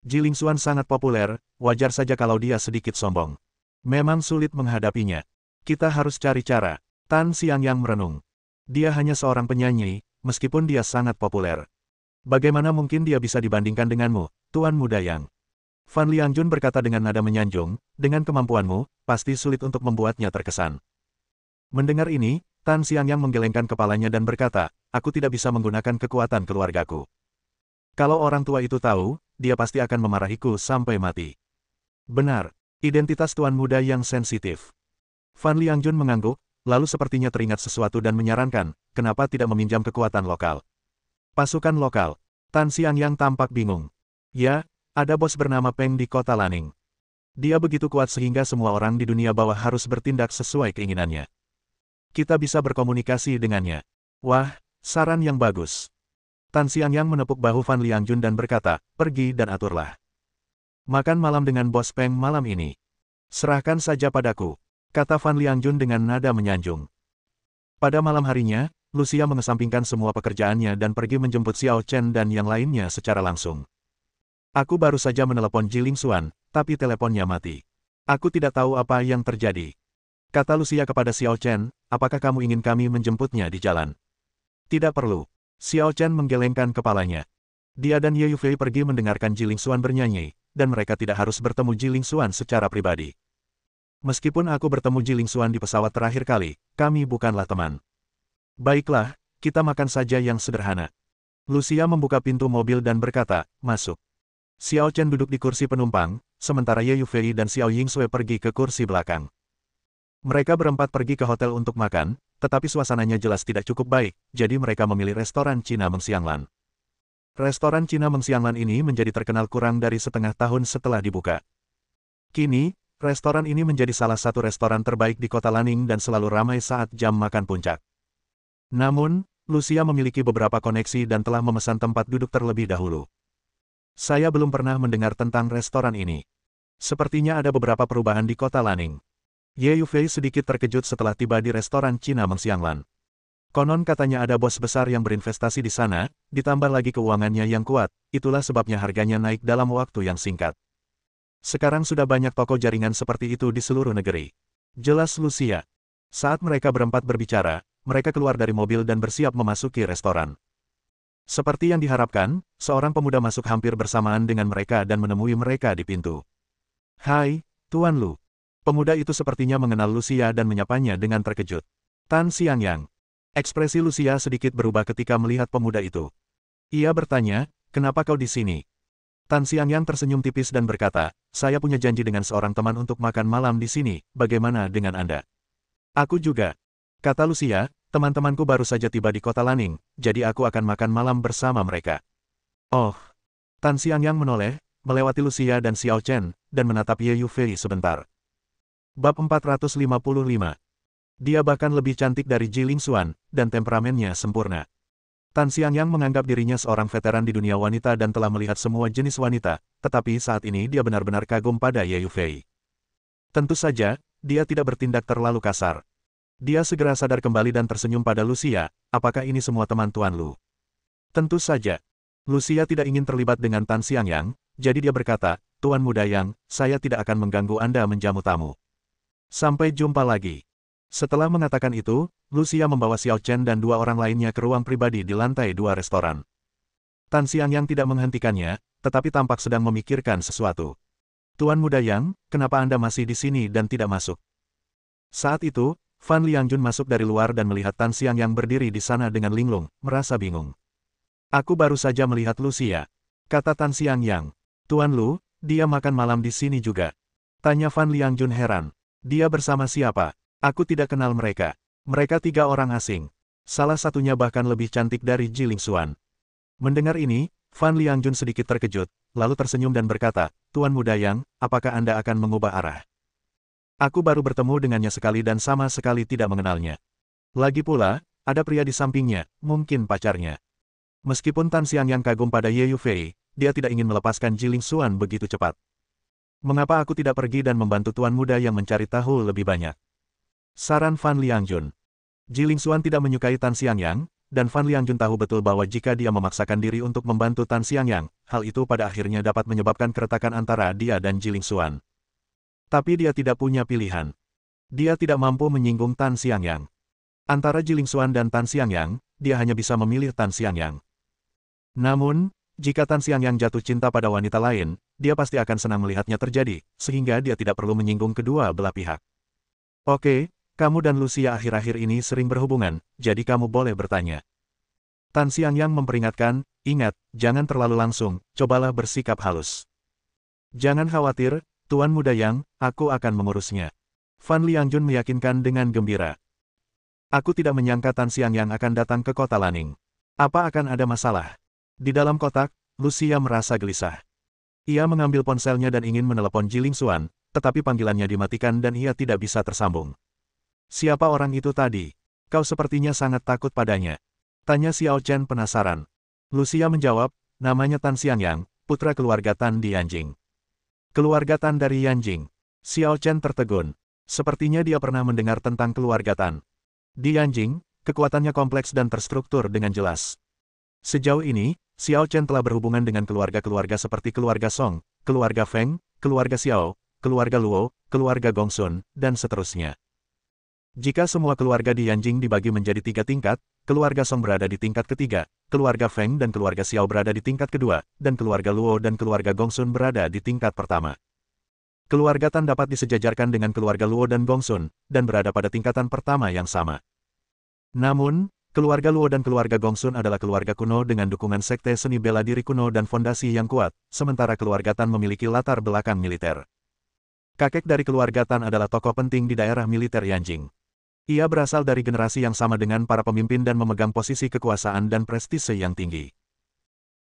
Ji Lingxuan sangat populer, wajar saja kalau dia sedikit sombong. Memang sulit menghadapinya. Kita harus cari cara. Tan Xiangyang merenung. Dia hanya seorang penyanyi, meskipun dia sangat populer. Bagaimana mungkin dia bisa dibandingkan denganmu, Tuan Muda Yang? Fan Liangjun berkata dengan nada menyanjung, dengan kemampuanmu, pasti sulit untuk membuatnya terkesan. Mendengar ini, Tan Xiangyang menggelengkan kepalanya dan berkata, aku tidak bisa menggunakan kekuatan keluargaku. Kalau orang tua itu tahu, dia pasti akan memarahiku sampai mati. Benar, identitas Tuan Muda Yang sensitif. Fan Liangjun mengangguk, lalu sepertinya teringat sesuatu dan menyarankan, kenapa tidak meminjam kekuatan lokal. Pasukan lokal. Tan Xiangyang tampak bingung. Ya, ada bos bernama Peng di kota Laning. Dia begitu kuat sehingga semua orang di dunia bawah harus bertindak sesuai keinginannya. Kita bisa berkomunikasi dengannya. Wah, saran yang bagus. Tan Xiangyang menepuk bahu Fan Liangjun dan berkata, pergi dan aturlah. Makan malam dengan bos Peng malam ini. Serahkan saja padaku, kata Fan Liangjun dengan nada menyanjung. Pada malam harinya, Lucia mengesampingkan semua pekerjaannya dan pergi menjemput Xiao Chen dan yang lainnya secara langsung. Aku baru saja menelepon Ji Lingxuan, tapi teleponnya mati. Aku tidak tahu apa yang terjadi. Kata Lucia kepada Xiao Chen, apakah kamu ingin kami menjemputnya di jalan? Tidak perlu. Xiao Chen menggelengkan kepalanya. Dia dan Ye Yufei pergi mendengarkan Ji Lingxuan bernyanyi, dan mereka tidak harus bertemu Ji Lingxuan secara pribadi. Meskipun aku bertemu Ji Lingxuan di pesawat terakhir kali, kami bukanlah teman. Baiklah, kita makan saja yang sederhana. Lucia membuka pintu mobil dan berkata, masuk. Xiao Chen duduk di kursi penumpang, sementara Ye Yufei dan Xiao Yingsui pergi ke kursi belakang. Mereka berempat pergi ke hotel untuk makan, tetapi suasananya jelas tidak cukup baik, jadi mereka memilih restoran Cina Mengxianglan. Restoran Cina Mengxianglan ini menjadi terkenal kurang dari setengah tahun setelah dibuka. Kini, Restoran ini menjadi salah satu restoran terbaik di kota Lanning dan selalu ramai saat jam makan puncak. Namun, Lucia memiliki beberapa koneksi dan telah memesan tempat duduk terlebih dahulu. Saya belum pernah mendengar tentang restoran ini. Sepertinya ada beberapa perubahan di kota Lanning. Ye Yufei sedikit terkejut setelah tiba di restoran Cina Meng Xianglan. Konon katanya ada bos besar yang berinvestasi di sana, ditambah lagi keuangannya yang kuat, itulah sebabnya harganya naik dalam waktu yang singkat. Sekarang sudah banyak toko jaringan seperti itu di seluruh negeri. Jelas Lucia. Saat mereka berempat berbicara, mereka keluar dari mobil dan bersiap memasuki restoran. Seperti yang diharapkan, seorang pemuda masuk hampir bersamaan dengan mereka dan menemui mereka di pintu. "Hai, Tuan Lu." Pemuda itu sepertinya mengenal Lucia dan menyapanya dengan terkejut. "Tan Xiangyang." Ekspresi Lucia sedikit berubah ketika melihat pemuda itu. Ia bertanya, "Kenapa kau di sini?" Tan Xiangyang tersenyum tipis dan berkata, "Saya punya janji dengan seorang teman untuk makan malam di sini, bagaimana dengan Anda?" "Aku juga," kata Lucia, "teman-temanku baru saja tiba di kota Lanning, jadi aku akan makan malam bersama mereka." "Oh." Tan Xiangyang menoleh, melewati Lucia dan Xiao Chen, dan menatap Ye Yufei sebentar. Bab 455. Dia bahkan lebih cantik dari Ji Lingxuan, dan temperamennya sempurna. Tan Xiangyang menganggap dirinya seorang veteran di dunia wanita dan telah melihat semua jenis wanita, tetapi saat ini dia benar-benar kagum pada Ye Yufei. Tentu saja, dia tidak bertindak terlalu kasar. Dia segera sadar kembali dan tersenyum pada Lucia, "Apakah ini semua teman Tuan Lu?" Tentu saja. Lucia tidak ingin terlibat dengan Tan Xiangyang, jadi dia berkata, "Tuan muda Yang, saya tidak akan mengganggu Anda menjamu tamu. Sampai jumpa lagi." Setelah mengatakan itu, Lucia membawa Xiao Chen dan dua orang lainnya ke ruang pribadi di lantai 2 restoran. Tan Xiangyang tidak menghentikannya, tetapi tampak sedang memikirkan sesuatu. "Tuan muda Yang, kenapa Anda masih di sini dan tidak masuk?" Saat itu, Fan Liangjun masuk dari luar dan melihat Tan Xiangyang berdiri di sana dengan linglung, merasa bingung. "Aku baru saja melihat Lucia," kata Tan Xiangyang. "Tuan Lu, dia makan malam di sini juga?" tanya Fan Liangjun heran. "Dia bersama siapa? Aku tidak kenal mereka. Mereka 3 orang asing. Salah satunya bahkan lebih cantik dari Ji Lingxuan." Mendengar ini, Fan Liangjun sedikit terkejut, lalu tersenyum dan berkata, "Tuan muda Yang, apakah Anda akan mengubah arah? Aku baru bertemu dengannya sekali dan sama sekali tidak mengenalnya. Lagi pula, ada pria di sampingnya, mungkin pacarnya." Meskipun Tan Xiangyang kagum pada Ye Yufei, dia tidak ingin melepaskan Ji Lingxuan begitu cepat. "Mengapa aku tidak pergi dan membantu Tuan muda yang mencari tahu lebih banyak?" saran Fan Liangjun. Ji Lingxuan tidak menyukai Tan Xiangyang, dan Fan Liangjun tahu betul bahwa jika dia memaksakan diri untuk membantu Tan Xiangyang, hal itu pada akhirnya dapat menyebabkan keretakan antara dia dan Ji Lingxuan. Tapi dia tidak punya pilihan. Dia tidak mampu menyinggung Tan Xiangyang. Antara Ji Lingxuan dan Tan Xiangyang, dia hanya bisa memilih Tan Xiangyang. Namun, jika Tan Xiangyang jatuh cinta pada wanita lain, dia pasti akan senang melihatnya terjadi, sehingga dia tidak perlu menyinggung kedua belah pihak. "Oke, kamu dan Lucia akhir-akhir ini sering berhubungan, jadi kamu boleh bertanya." Tan Xiangyang memperingatkan, "Ingat, jangan terlalu langsung, cobalah bersikap halus." "Jangan khawatir, Tuan muda Yang, aku akan mengurusnya." Fan Liangjun meyakinkan dengan gembira. "Aku tidak menyangka Tan Xiangyang akan datang ke kota Lanning. Apa akan ada masalah?" Di dalam kotak, Lucia merasa gelisah. Ia mengambil ponselnya dan ingin menelepon Ji Lingxuan, tetapi panggilannya dimatikan dan ia tidak bisa tersambung. "Siapa orang itu tadi? Kau sepertinya sangat takut padanya," tanya Xiao Chen penasaran. Lucia menjawab, "Namanya Tan Xiangyang, putra keluarga Tan di Yanjing." "Keluarga Tan dari Yanjing?" Xiao Chen tertegun. Sepertinya dia pernah mendengar tentang keluarga Tan. Di Yanjing, kekuatannya kompleks dan terstruktur dengan jelas. Sejauh ini, Xiao Chen telah berhubungan dengan keluarga-keluarga seperti keluarga Song, keluarga Feng, keluarga Xiao, keluarga Luo, keluarga Gongsun, dan seterusnya. Jika semua keluarga di Yanjing dibagi menjadi 3 tingkat, keluarga Song berada di tingkat ketiga, keluarga Feng dan keluarga Xiao berada di tingkat kedua, dan keluarga Luo dan keluarga Gongsun berada di tingkat pertama. Keluarga Tan dapat disejajarkan dengan keluarga Luo dan Gongsun, dan berada pada tingkatan pertama yang sama. Namun, keluarga Luo dan keluarga Gongsun adalah keluarga kuno dengan dukungan sekte seni bela diri kuno dan fondasi yang kuat, sementara keluarga Tan memiliki latar belakang militer. Kakek dari keluarga Tan adalah tokoh penting di daerah militer Yanjing. Ia berasal dari generasi yang sama dengan para pemimpin dan memegang posisi kekuasaan dan prestise yang tinggi.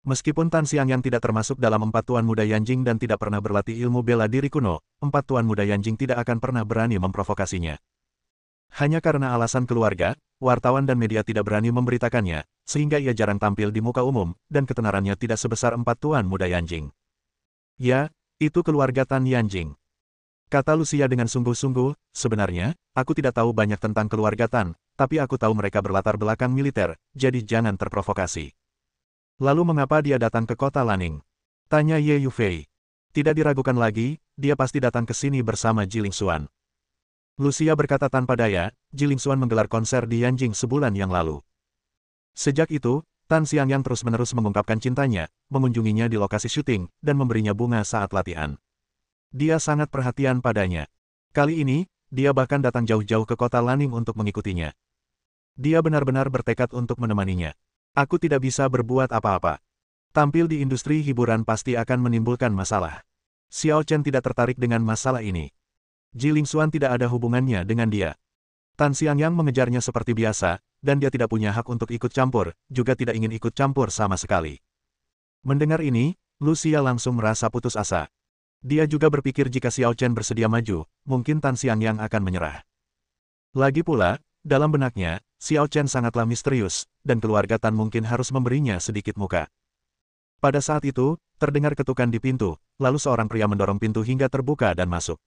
Meskipun Tan Xiangyang tidak termasuk dalam 4 tuan muda Yanjing dan tidak pernah berlatih ilmu bela diri kuno, 4 tuan muda Yanjing tidak akan pernah berani memprovokasinya. Hanya karena alasan keluarga, wartawan dan media tidak berani memberitakannya, sehingga ia jarang tampil di muka umum, dan ketenarannya tidak sebesar 4 tuan muda Yanjing. Ya, itu keluarga Tan Yanjing. Kata Lucia dengan sungguh-sungguh, sebenarnya, aku tidak tahu banyak tentang keluarga Tan, tapi aku tahu mereka berlatar belakang militer, jadi jangan terprovokasi. Lalu mengapa dia datang ke kota Lanning? Tanya Ye Yufei. Tidak diragukan lagi, dia pasti datang ke sini bersama Jiling Xuan. Lucia berkata tanpa daya, Jiling Xuan menggelar konser di Yanjing sebulan yang lalu. Sejak itu, Tan Xiangyang terus-menerus mengungkapkan cintanya, mengunjunginya di lokasi syuting, dan memberinya bunga saat latihan. Dia sangat perhatian padanya. Kali ini, dia bahkan datang jauh-jauh ke kota Lanning untuk mengikutinya. Dia benar-benar bertekad untuk menemaninya. Aku tidak bisa berbuat apa-apa. Tampil di industri hiburan pasti akan menimbulkan masalah. Xiao Chen tidak tertarik dengan masalah ini. Jiling Xuan tidak ada hubungannya dengan dia. Tan Xiangyang mengejarnya seperti biasa, dan dia tidak punya hak untuk ikut campur, juga tidak ingin ikut campur sama sekali. Mendengar ini, Lucia langsung merasa putus asa. Dia juga berpikir jika Xiao Chen bersedia maju, mungkin Tan Xiangyang akan menyerah. Lagi pula, dalam benaknya, Xiao Chen sangatlah misterius, dan keluarga Tan mungkin harus memberinya sedikit muka. Pada saat itu, terdengar ketukan di pintu, lalu seorang pria mendorong pintu hingga terbuka dan masuk.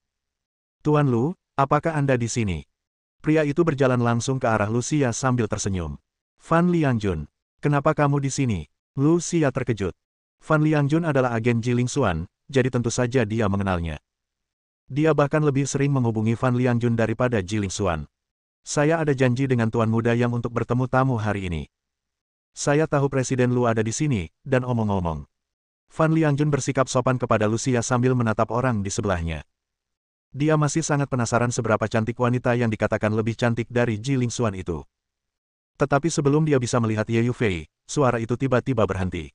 Tuan Lu, apakah Anda di sini? Pria itu berjalan langsung ke arah Lucia sambil tersenyum. Fan Liangjun, kenapa kamu di sini? Lucia terkejut. Fan Liangjun adalah agen Jiling Xuan, jadi tentu saja dia mengenalnya. Dia bahkan lebih sering menghubungi Fan Liangjun daripada Jiling Xuan. Saya ada janji dengan Tuan Muda Yang untuk bertemu tamu hari ini. Saya tahu Presiden Lu ada di sini, dan omong-omong. Fan Liangjun bersikap sopan kepada Lucia sambil menatap orang di sebelahnya. Dia masih sangat penasaran seberapa cantik wanita yang dikatakan lebih cantik dari Jiling Xuan itu. Tetapi sebelum dia bisa melihat Ye Yufei, suara itu tiba-tiba berhenti.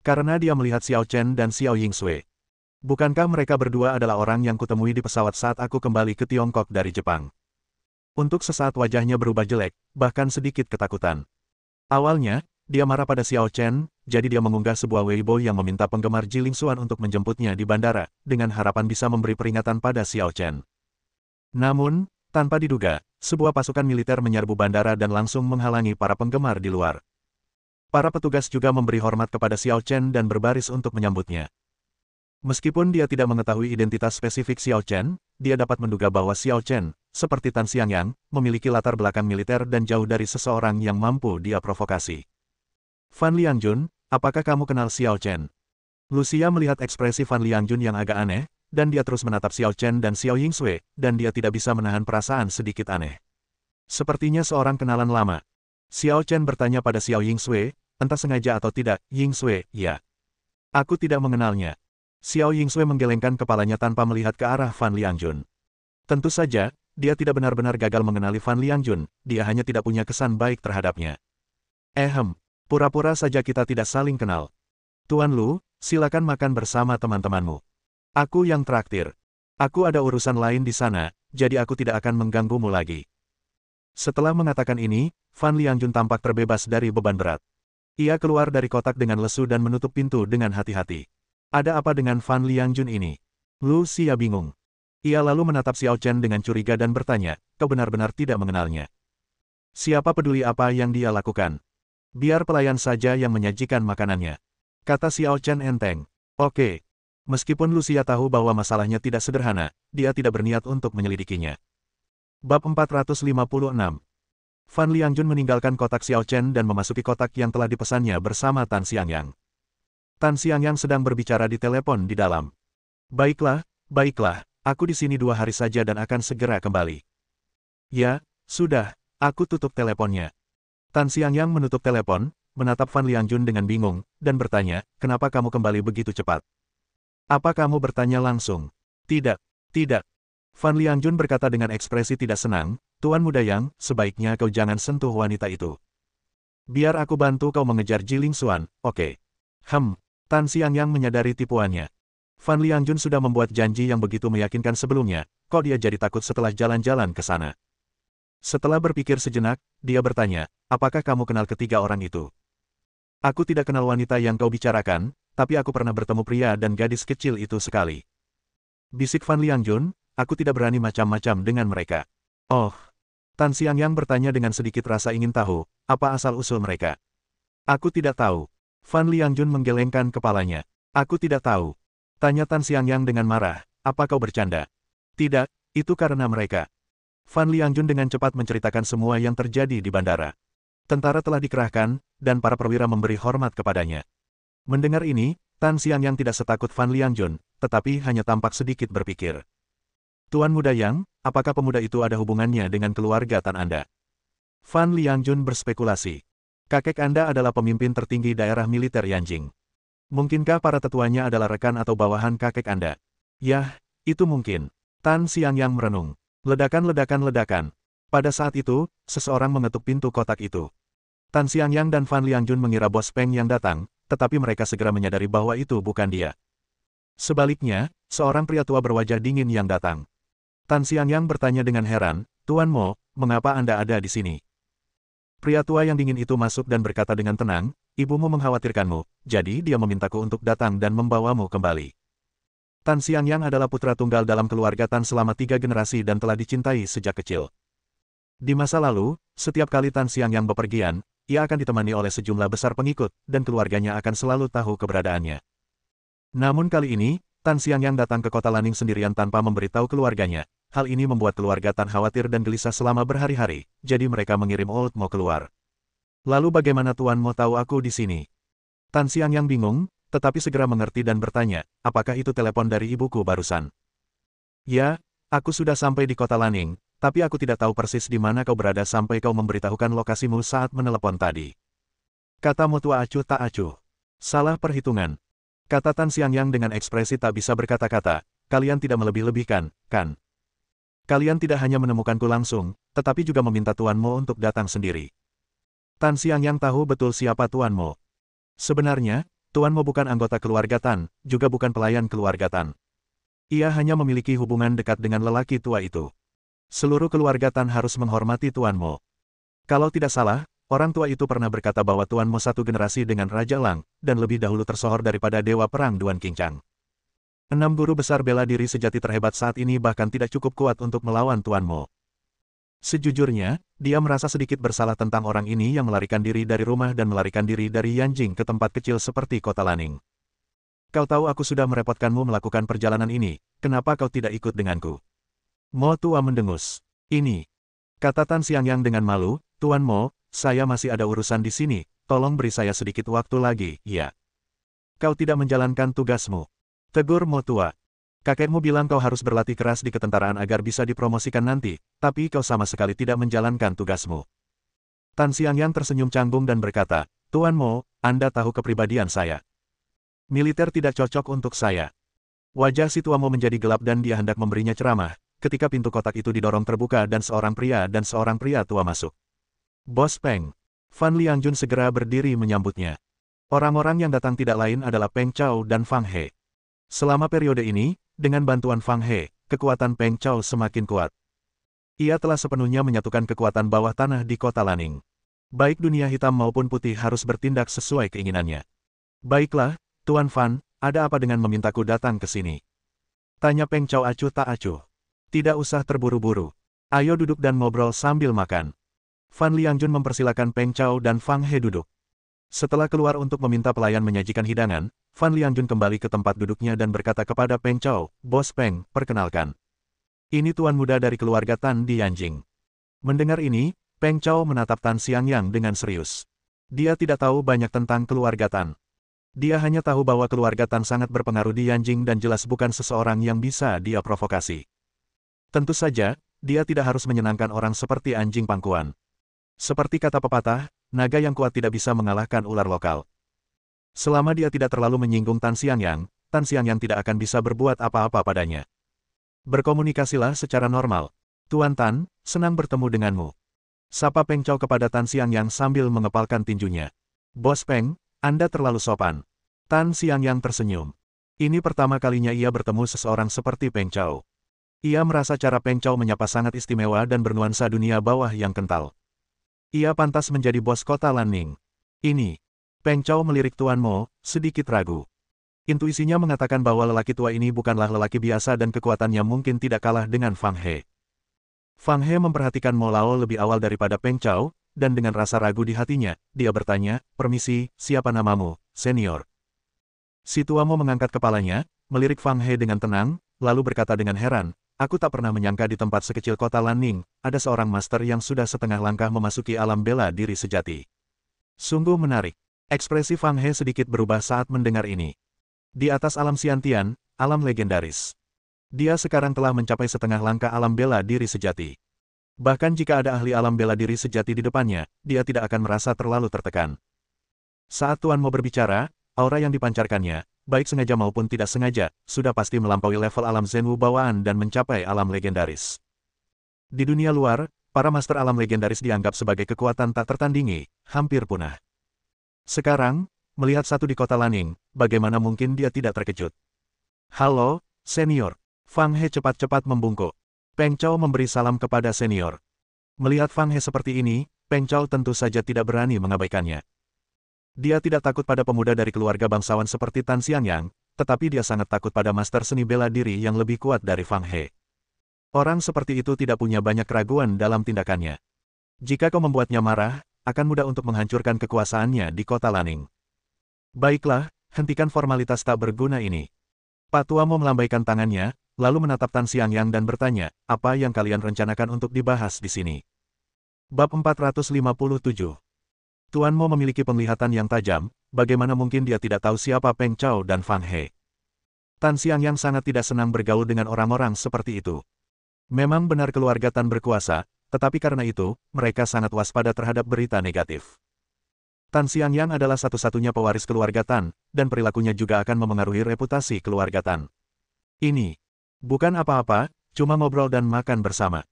Karena dia melihat Xiao Chen dan Xiao Yingsui. Bukankah mereka berdua adalah orang yang kutemui di pesawat saat aku kembali ke Tiongkok dari Jepang? Untuk sesaat wajahnya berubah jelek, bahkan sedikit ketakutan. Awalnya, dia marah pada Xiao Chen, jadi dia mengunggah sebuah Weibo yang meminta penggemar Jiling Xuan untuk menjemputnya di bandara, dengan harapan bisa memberi peringatan pada Xiao Chen. Namun, tanpa diduga, sebuah pasukan militer menyerbu bandara dan langsung menghalangi para penggemar di luar. Para petugas juga memberi hormat kepada Xiao Chen dan berbaris untuk menyambutnya. Meskipun dia tidak mengetahui identitas spesifik Xiao Chen, dia dapat menduga bahwa Xiao Chen, seperti Tan Xiangyang, memiliki latar belakang militer dan jauh dari seseorang yang mampu dia provokasi. Fan Liangjun, apakah kamu kenal Xiao Chen? Lucia melihat ekspresi Fan Liangjun yang agak aneh, dan dia terus menatap Xiao Chen dan Xiao Yingsui, dan dia tidak bisa menahan perasaan sedikit aneh. Sepertinya seorang kenalan lama. Xiao Chen bertanya pada Xiao Yingsui, entah sengaja atau tidak, Yingsui, ya. Aku tidak mengenalnya. Xiao Yingsui menggelengkan kepalanya tanpa melihat ke arah Fan Liangjun. Tentu saja, dia tidak benar-benar gagal mengenali Fan Liangjun, dia hanya tidak punya kesan baik terhadapnya. Pura-pura saja kita tidak saling kenal. Tuan Lu, silakan makan bersama teman-temanmu. Aku yang traktir. Aku ada urusan lain di sana, jadi aku tidak akan mengganggumu lagi. Setelah mengatakan ini, Fan Liangjun tampak terbebas dari beban berat. Ia keluar dari kotak dengan lesu dan menutup pintu dengan hati-hati. Ada apa dengan Fan Liangjun ini? Lucia bingung. Ia lalu menatap Xiao Chen dengan curiga dan bertanya, kau benar-benar tidak mengenalnya. Siapa peduli apa yang dia lakukan? Biar pelayan saja yang menyajikan makanannya. Kata Xiao Chen enteng. Oke. Meskipun Lucia tahu bahwa masalahnya tidak sederhana, dia tidak berniat untuk menyelidikinya. Bab 456. Fan Liangjun meninggalkan kotak Xiao Chen dan memasuki kotak yang telah dipesannya bersama Tan Xiangyang. Tan Xiangyang sedang berbicara di telepon di dalam. Baiklah, aku di sini 2 hari saja dan akan segera kembali. Ya, sudah, aku tutup teleponnya. Tan Xiangyang menutup telepon, menatap Fan Liangjun dengan bingung, dan bertanya, kenapa kamu kembali begitu cepat? Apa kamu bertanya langsung? Tidak. Fan Liangjun berkata dengan ekspresi tidak senang, Tuan Muda Yang, sebaiknya kau jangan sentuh wanita itu. Biar aku bantu kau mengejar Jiling Xuan, oke? Tan Xiangyang menyadari tipuannya. Fan Liangjun sudah membuat janji yang begitu meyakinkan sebelumnya, kok dia jadi takut setelah jalan-jalan ke sana. Setelah berpikir sejenak, dia bertanya, apakah kamu kenal ketiga orang itu? Aku tidak kenal wanita yang kau bicarakan, tapi aku pernah bertemu pria dan gadis kecil itu sekali. Bisik Fan Liangjun, aku tidak berani macam-macam dengan mereka. Oh, Tan Xiangyang bertanya dengan sedikit rasa ingin tahu, apa asal-usul mereka. Aku tidak tahu. Fan Liangjun menggelengkan kepalanya. Aku tidak tahu. Tanya Tan Xiangyang dengan marah, apa kau bercanda? Tidak, itu karena mereka. Fan Liangjun dengan cepat menceritakan semua yang terjadi di bandara. Tentara telah dikerahkan, dan para perwira memberi hormat kepadanya. Mendengar ini, Tan Xiangyang tidak setakut Fan Liangjun, tetapi hanya tampak sedikit berpikir. Tuan Muda Yang, apakah pemuda itu ada hubungannya dengan keluarga Tan Anda? Fan Liangjun berspekulasi. Kakek Anda adalah pemimpin tertinggi daerah militer Yanjing. Mungkinkah para tetuanya adalah rekan atau bawahan kakek Anda? Yah, itu mungkin. Tan Xiangyang merenung. Ledakan. Pada saat itu, seseorang mengetuk pintu kotak itu. Tan Xiangyang dan Fan Liangjun mengira Bos Peng yang datang, tetapi mereka segera menyadari bahwa itu bukan dia. Sebaliknya, seorang pria tua berwajah dingin yang datang. Tan Xiangyang bertanya dengan heran, Tuan Mo, mengapa Anda ada di sini? Pria tua yang dingin itu masuk dan berkata dengan tenang, ibumu mengkhawatirkanmu, jadi dia memintaku untuk datang dan membawamu kembali. Tan Xiangyang adalah putra tunggal dalam keluarga Tan selama 3 generasi dan telah dicintai sejak kecil. Di masa lalu, setiap kali Tan Xiangyang bepergian, ia akan ditemani oleh sejumlah besar pengikut, dan keluarganya akan selalu tahu keberadaannya. Namun kali ini, Tan Xiangyang datang ke kota Laning sendirian tanpa memberitahu keluarganya. Hal ini membuat keluarga Tan khawatir dan gelisah selama berhari-hari, jadi mereka mengirim Old Mo keluar. Lalu bagaimana Tuan Mo tahu aku di sini? Tan Xiangyang bingung, tetapi segera mengerti dan bertanya, apakah itu telepon dari ibuku barusan? Ya, aku sudah sampai di kota Laning, tapi aku tidak tahu persis di mana kau berada sampai kau memberitahukan lokasimu saat menelepon tadi. Kata Mo tua acuh tak acuh. Salah perhitungan. Kata Tan Xiangyang dengan ekspresi tak bisa berkata-kata, kalian tidak melebih-lebihkan, kan? Kalian tidak hanya menemukanku langsung, tetapi juga meminta Tuan Mo untuk datang sendiri. Tan Xiangyang tahu betul siapa Tuan Mo. Sebenarnya, Tuan Mo bukan anggota keluarga Tan, juga bukan pelayan keluarga Tan. Ia hanya memiliki hubungan dekat dengan lelaki tua itu. Seluruh keluarga Tan harus menghormati Tuan Mo. Kalau tidak salah, orang tua itu pernah berkata bahwa Tuan Mo satu generasi dengan Raja Lang, dan lebih dahulu tersohor daripada Dewa Perang Duan Qingchang. 6 guru besar bela diri sejati terhebat saat ini bahkan tidak cukup kuat untuk melawan Tuan Mo. Sejujurnya, dia merasa sedikit bersalah tentang orang ini yang melarikan diri dari rumah dan melarikan diri dari Yanjing ke tempat kecil seperti kota Laning. Kau tahu aku sudah merepotkanmu melakukan perjalanan ini, kenapa kau tidak ikut denganku? Mo tua mendengus. Ini. Kata Tan Xiangyang dengan malu, Tuan Mo, saya masih ada urusan di sini, tolong beri saya sedikit waktu lagi, ya. Kau tidak menjalankan tugasmu. Tegur Mo tua. Kakekmu bilang kau harus berlatih keras di ketentaraan agar bisa dipromosikan nanti, tapi kau sama sekali tidak menjalankan tugasmu. Tan Xiangyang tersenyum canggung dan berkata, Tuan Mo, Anda tahu kepribadian saya. Militer tidak cocok untuk saya. Wajah si tua Mo menjadi gelap dan dia hendak memberinya ceramah, ketika pintu kotak itu didorong terbuka dan seorang pria tua masuk. Bos Peng. Fan Liangjun segera berdiri menyambutnya. Orang-orang yang datang tidak lain adalah Peng Chao dan Fang He. Selama periode ini, dengan bantuan Fang He, kekuatan Peng Chao semakin kuat. Ia telah sepenuhnya menyatukan kekuatan bawah tanah di kota Laning. Baik dunia hitam maupun putih harus bertindak sesuai keinginannya. Baiklah, Tuan Fan, ada apa dengan memintaku datang ke sini? Tanya Peng Chao acuh tak acuh. Tidak usah terburu-buru. Ayo duduk dan ngobrol sambil makan. Fan Liangjun mempersilakan Peng Chao dan Fang He duduk. Setelah keluar untuk meminta pelayan menyajikan hidangan, Fan Liangjun kembali ke tempat duduknya dan berkata kepada Peng Chao, Bos Peng, perkenalkan. Ini tuan muda dari keluarga Tan di Yanjing. Mendengar ini, Peng Chao menatap Tan Xiangyang dengan serius. Dia tidak tahu banyak tentang keluarga Tan. Dia hanya tahu bahwa keluarga Tan sangat berpengaruh di Yanjing dan jelas bukan seseorang yang bisa dia provokasi. Tentu saja, dia tidak harus menyenangkan orang seperti anjing pangkuan. Seperti kata pepatah, naga yang kuat tidak bisa mengalahkan ular lokal. Selama dia tidak terlalu menyinggung Tan Xiangyang tidak akan bisa berbuat apa-apa padanya. Berkomunikasilah secara normal. Tuan Tan, senang bertemu denganmu. Sapa Peng Chao kepada Tan Xiangyang sambil mengepalkan tinjunya. Bos Peng, Anda terlalu sopan. Tan Xiangyang tersenyum. Ini pertama kalinya ia bertemu seseorang seperti Peng Chao. Ia merasa cara Peng Chao menyapa sangat istimewa dan bernuansa dunia bawah yang kental. Ia pantas menjadi bos kota Laning. Ini. Peng Chao melirik Tuan Mo, sedikit ragu. Intuisinya mengatakan bahwa lelaki tua ini bukanlah lelaki biasa dan kekuatannya mungkin tidak kalah dengan Fang He. Fang He memperhatikan Mo Lao lebih awal daripada Peng Chao, dan dengan rasa ragu di hatinya, dia bertanya, "Permisi, siapa namamu, senior?" Si tua Mo mengangkat kepalanya, melirik Fang He dengan tenang, lalu berkata dengan heran, "Aku tak pernah menyangka di tempat sekecil kota Lanning, ada seorang master yang sudah setengah langkah memasuki alam bela diri sejati." Sungguh menarik. Ekspresi Fang He sedikit berubah saat mendengar ini. Di atas alam Xiantian, alam legendaris. Dia sekarang telah mencapai setengah langkah alam bela diri sejati. Bahkan jika ada ahli alam bela diri sejati di depannya, dia tidak akan merasa terlalu tertekan. Saat Tuan Mo berbicara, aura yang dipancarkannya, baik sengaja maupun tidak sengaja, sudah pasti melampaui level alam Zenwu bawaan dan mencapai alam legendaris. Di dunia luar, para master alam legendaris dianggap sebagai kekuatan tak tertandingi, hampir punah. Sekarang, melihat satu di kota Lanning, bagaimana mungkin dia tidak terkejut? "Halo, senior." Fang He cepat-cepat membungkuk. Peng Chao memberi salam kepada senior. Melihat Fang He seperti ini, Peng Chao tentu saja tidak berani mengabaikannya. Dia tidak takut pada pemuda dari keluarga bangsawan seperti Tan Xiangyang, tetapi dia sangat takut pada master seni bela diri yang lebih kuat dari Fang He. Orang seperti itu tidak punya banyak keraguan dalam tindakannya. Jika kau membuatnya marah, akan mudah untuk menghancurkan kekuasaannya di kota Lanning. Baiklah, hentikan formalitas tak berguna ini. Pak Tua Mo melambaikan tangannya, lalu menatap Tan Xiangyang dan bertanya, "Apa yang kalian rencanakan untuk dibahas di sini?" Bab 457. Tuan Mo memiliki penglihatan yang tajam, bagaimana mungkin dia tidak tahu siapa Peng Chao dan Fang He. Tan Xiangyang sangat tidak senang bergaul dengan orang-orang seperti itu. Memang benar keluarga Tan berkuasa, tetapi karena itu, mereka sangat waspada terhadap berita negatif. Tan Xiangyang adalah satu-satunya pewaris keluarga Tan, dan perilakunya juga akan memengaruhi reputasi keluarga Tan. Ini bukan apa-apa, cuma ngobrol dan makan bersama.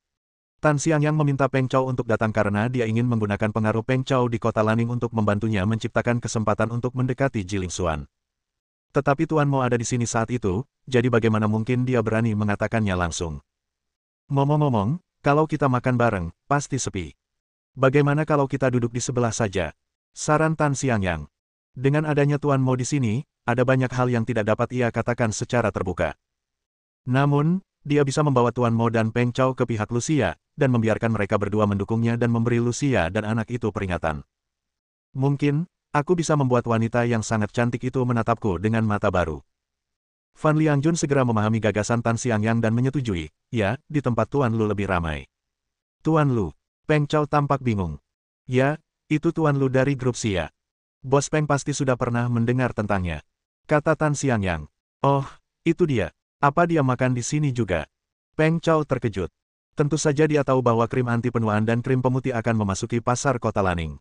Tan Xiangyang meminta Peng Chao untuk datang karena dia ingin menggunakan pengaruh Peng Chao di kota Lanning untuk membantunya menciptakan kesempatan untuk mendekati Jiling Xuan. Tetapi Tuan Mo ada di sini saat itu, jadi bagaimana mungkin dia berani mengatakannya langsung. "Ngomong-ngomong, kalau kita makan bareng, pasti sepi. Bagaimana kalau kita duduk di sebelah saja?" Saran Tan Xiangyang. Dengan adanya Tuan Mo di sini, ada banyak hal yang tidak dapat ia katakan secara terbuka. Namun, dia bisa membawa Tuan Mo dan Peng Chao ke pihak Lucia, dan membiarkan mereka berdua mendukungnya dan memberi Lucia dan anak itu peringatan. "Mungkin, aku bisa membuat wanita yang sangat cantik itu menatapku dengan mata baru." Fan Liangjun segera memahami gagasan Tan Xiangyang dan menyetujui, "Ya, di tempat Tuan Lu lebih ramai." "Tuan Lu." Peng Chao tampak bingung. "Ya, itu Tuan Lu dari grup Xia. Bos Peng pasti sudah pernah mendengar tentangnya," kata Tan Xiangyang. "Oh, itu dia. Apa dia makan di sini juga?" Peng Chao terkejut. Tentu saja dia tahu bahwa krim anti penuaan dan krim pemutih akan memasuki pasar kota Lanning.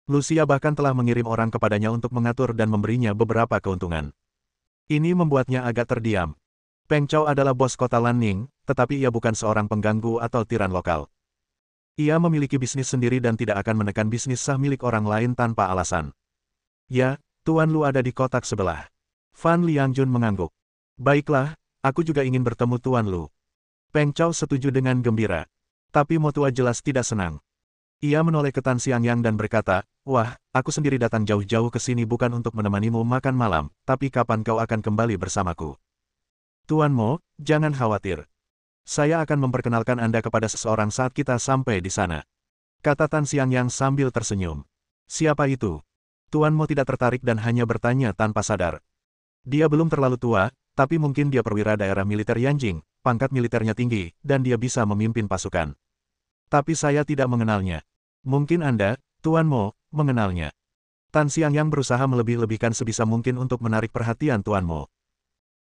Lucia bahkan telah mengirim orang kepadanya untuk mengatur dan memberinya beberapa keuntungan. Ini membuatnya agak terdiam. Peng Chao adalah bos kota Lanning, tetapi ia bukan seorang pengganggu atau tiran lokal. Ia memiliki bisnis sendiri dan tidak akan menekan bisnis sah milik orang lain tanpa alasan. "Ya, Tuan Lu ada di kotak sebelah." Fan Liangjun mengangguk. "Baiklah, aku juga ingin bertemu Tuan Lu." Peng Chao setuju dengan gembira. Tapi Mo Tua jelas tidak senang. Ia menoleh ke Tan Xiangyang dan berkata, "Wah, aku sendiri datang jauh-jauh ke sini bukan untuk menemanimu makan malam, tapi kapan kau akan kembali bersamaku?" "Tuan Mo, jangan khawatir. Saya akan memperkenalkan Anda kepada seseorang saat kita sampai di sana," kata Tan Xiangyang sambil tersenyum. "Siapa itu?" Tuan Mo tidak tertarik dan hanya bertanya tanpa sadar. Dia belum terlalu tua, tapi mungkin dia perwira daerah militer Yanjing, pangkat militernya tinggi, dan dia bisa memimpin pasukan. "Tapi saya tidak mengenalnya." "Mungkin Anda, Tuan Mo, mengenalnya." Tan Xiangyang berusaha melebih-lebihkan sebisa mungkin untuk menarik perhatian Tuan Mo.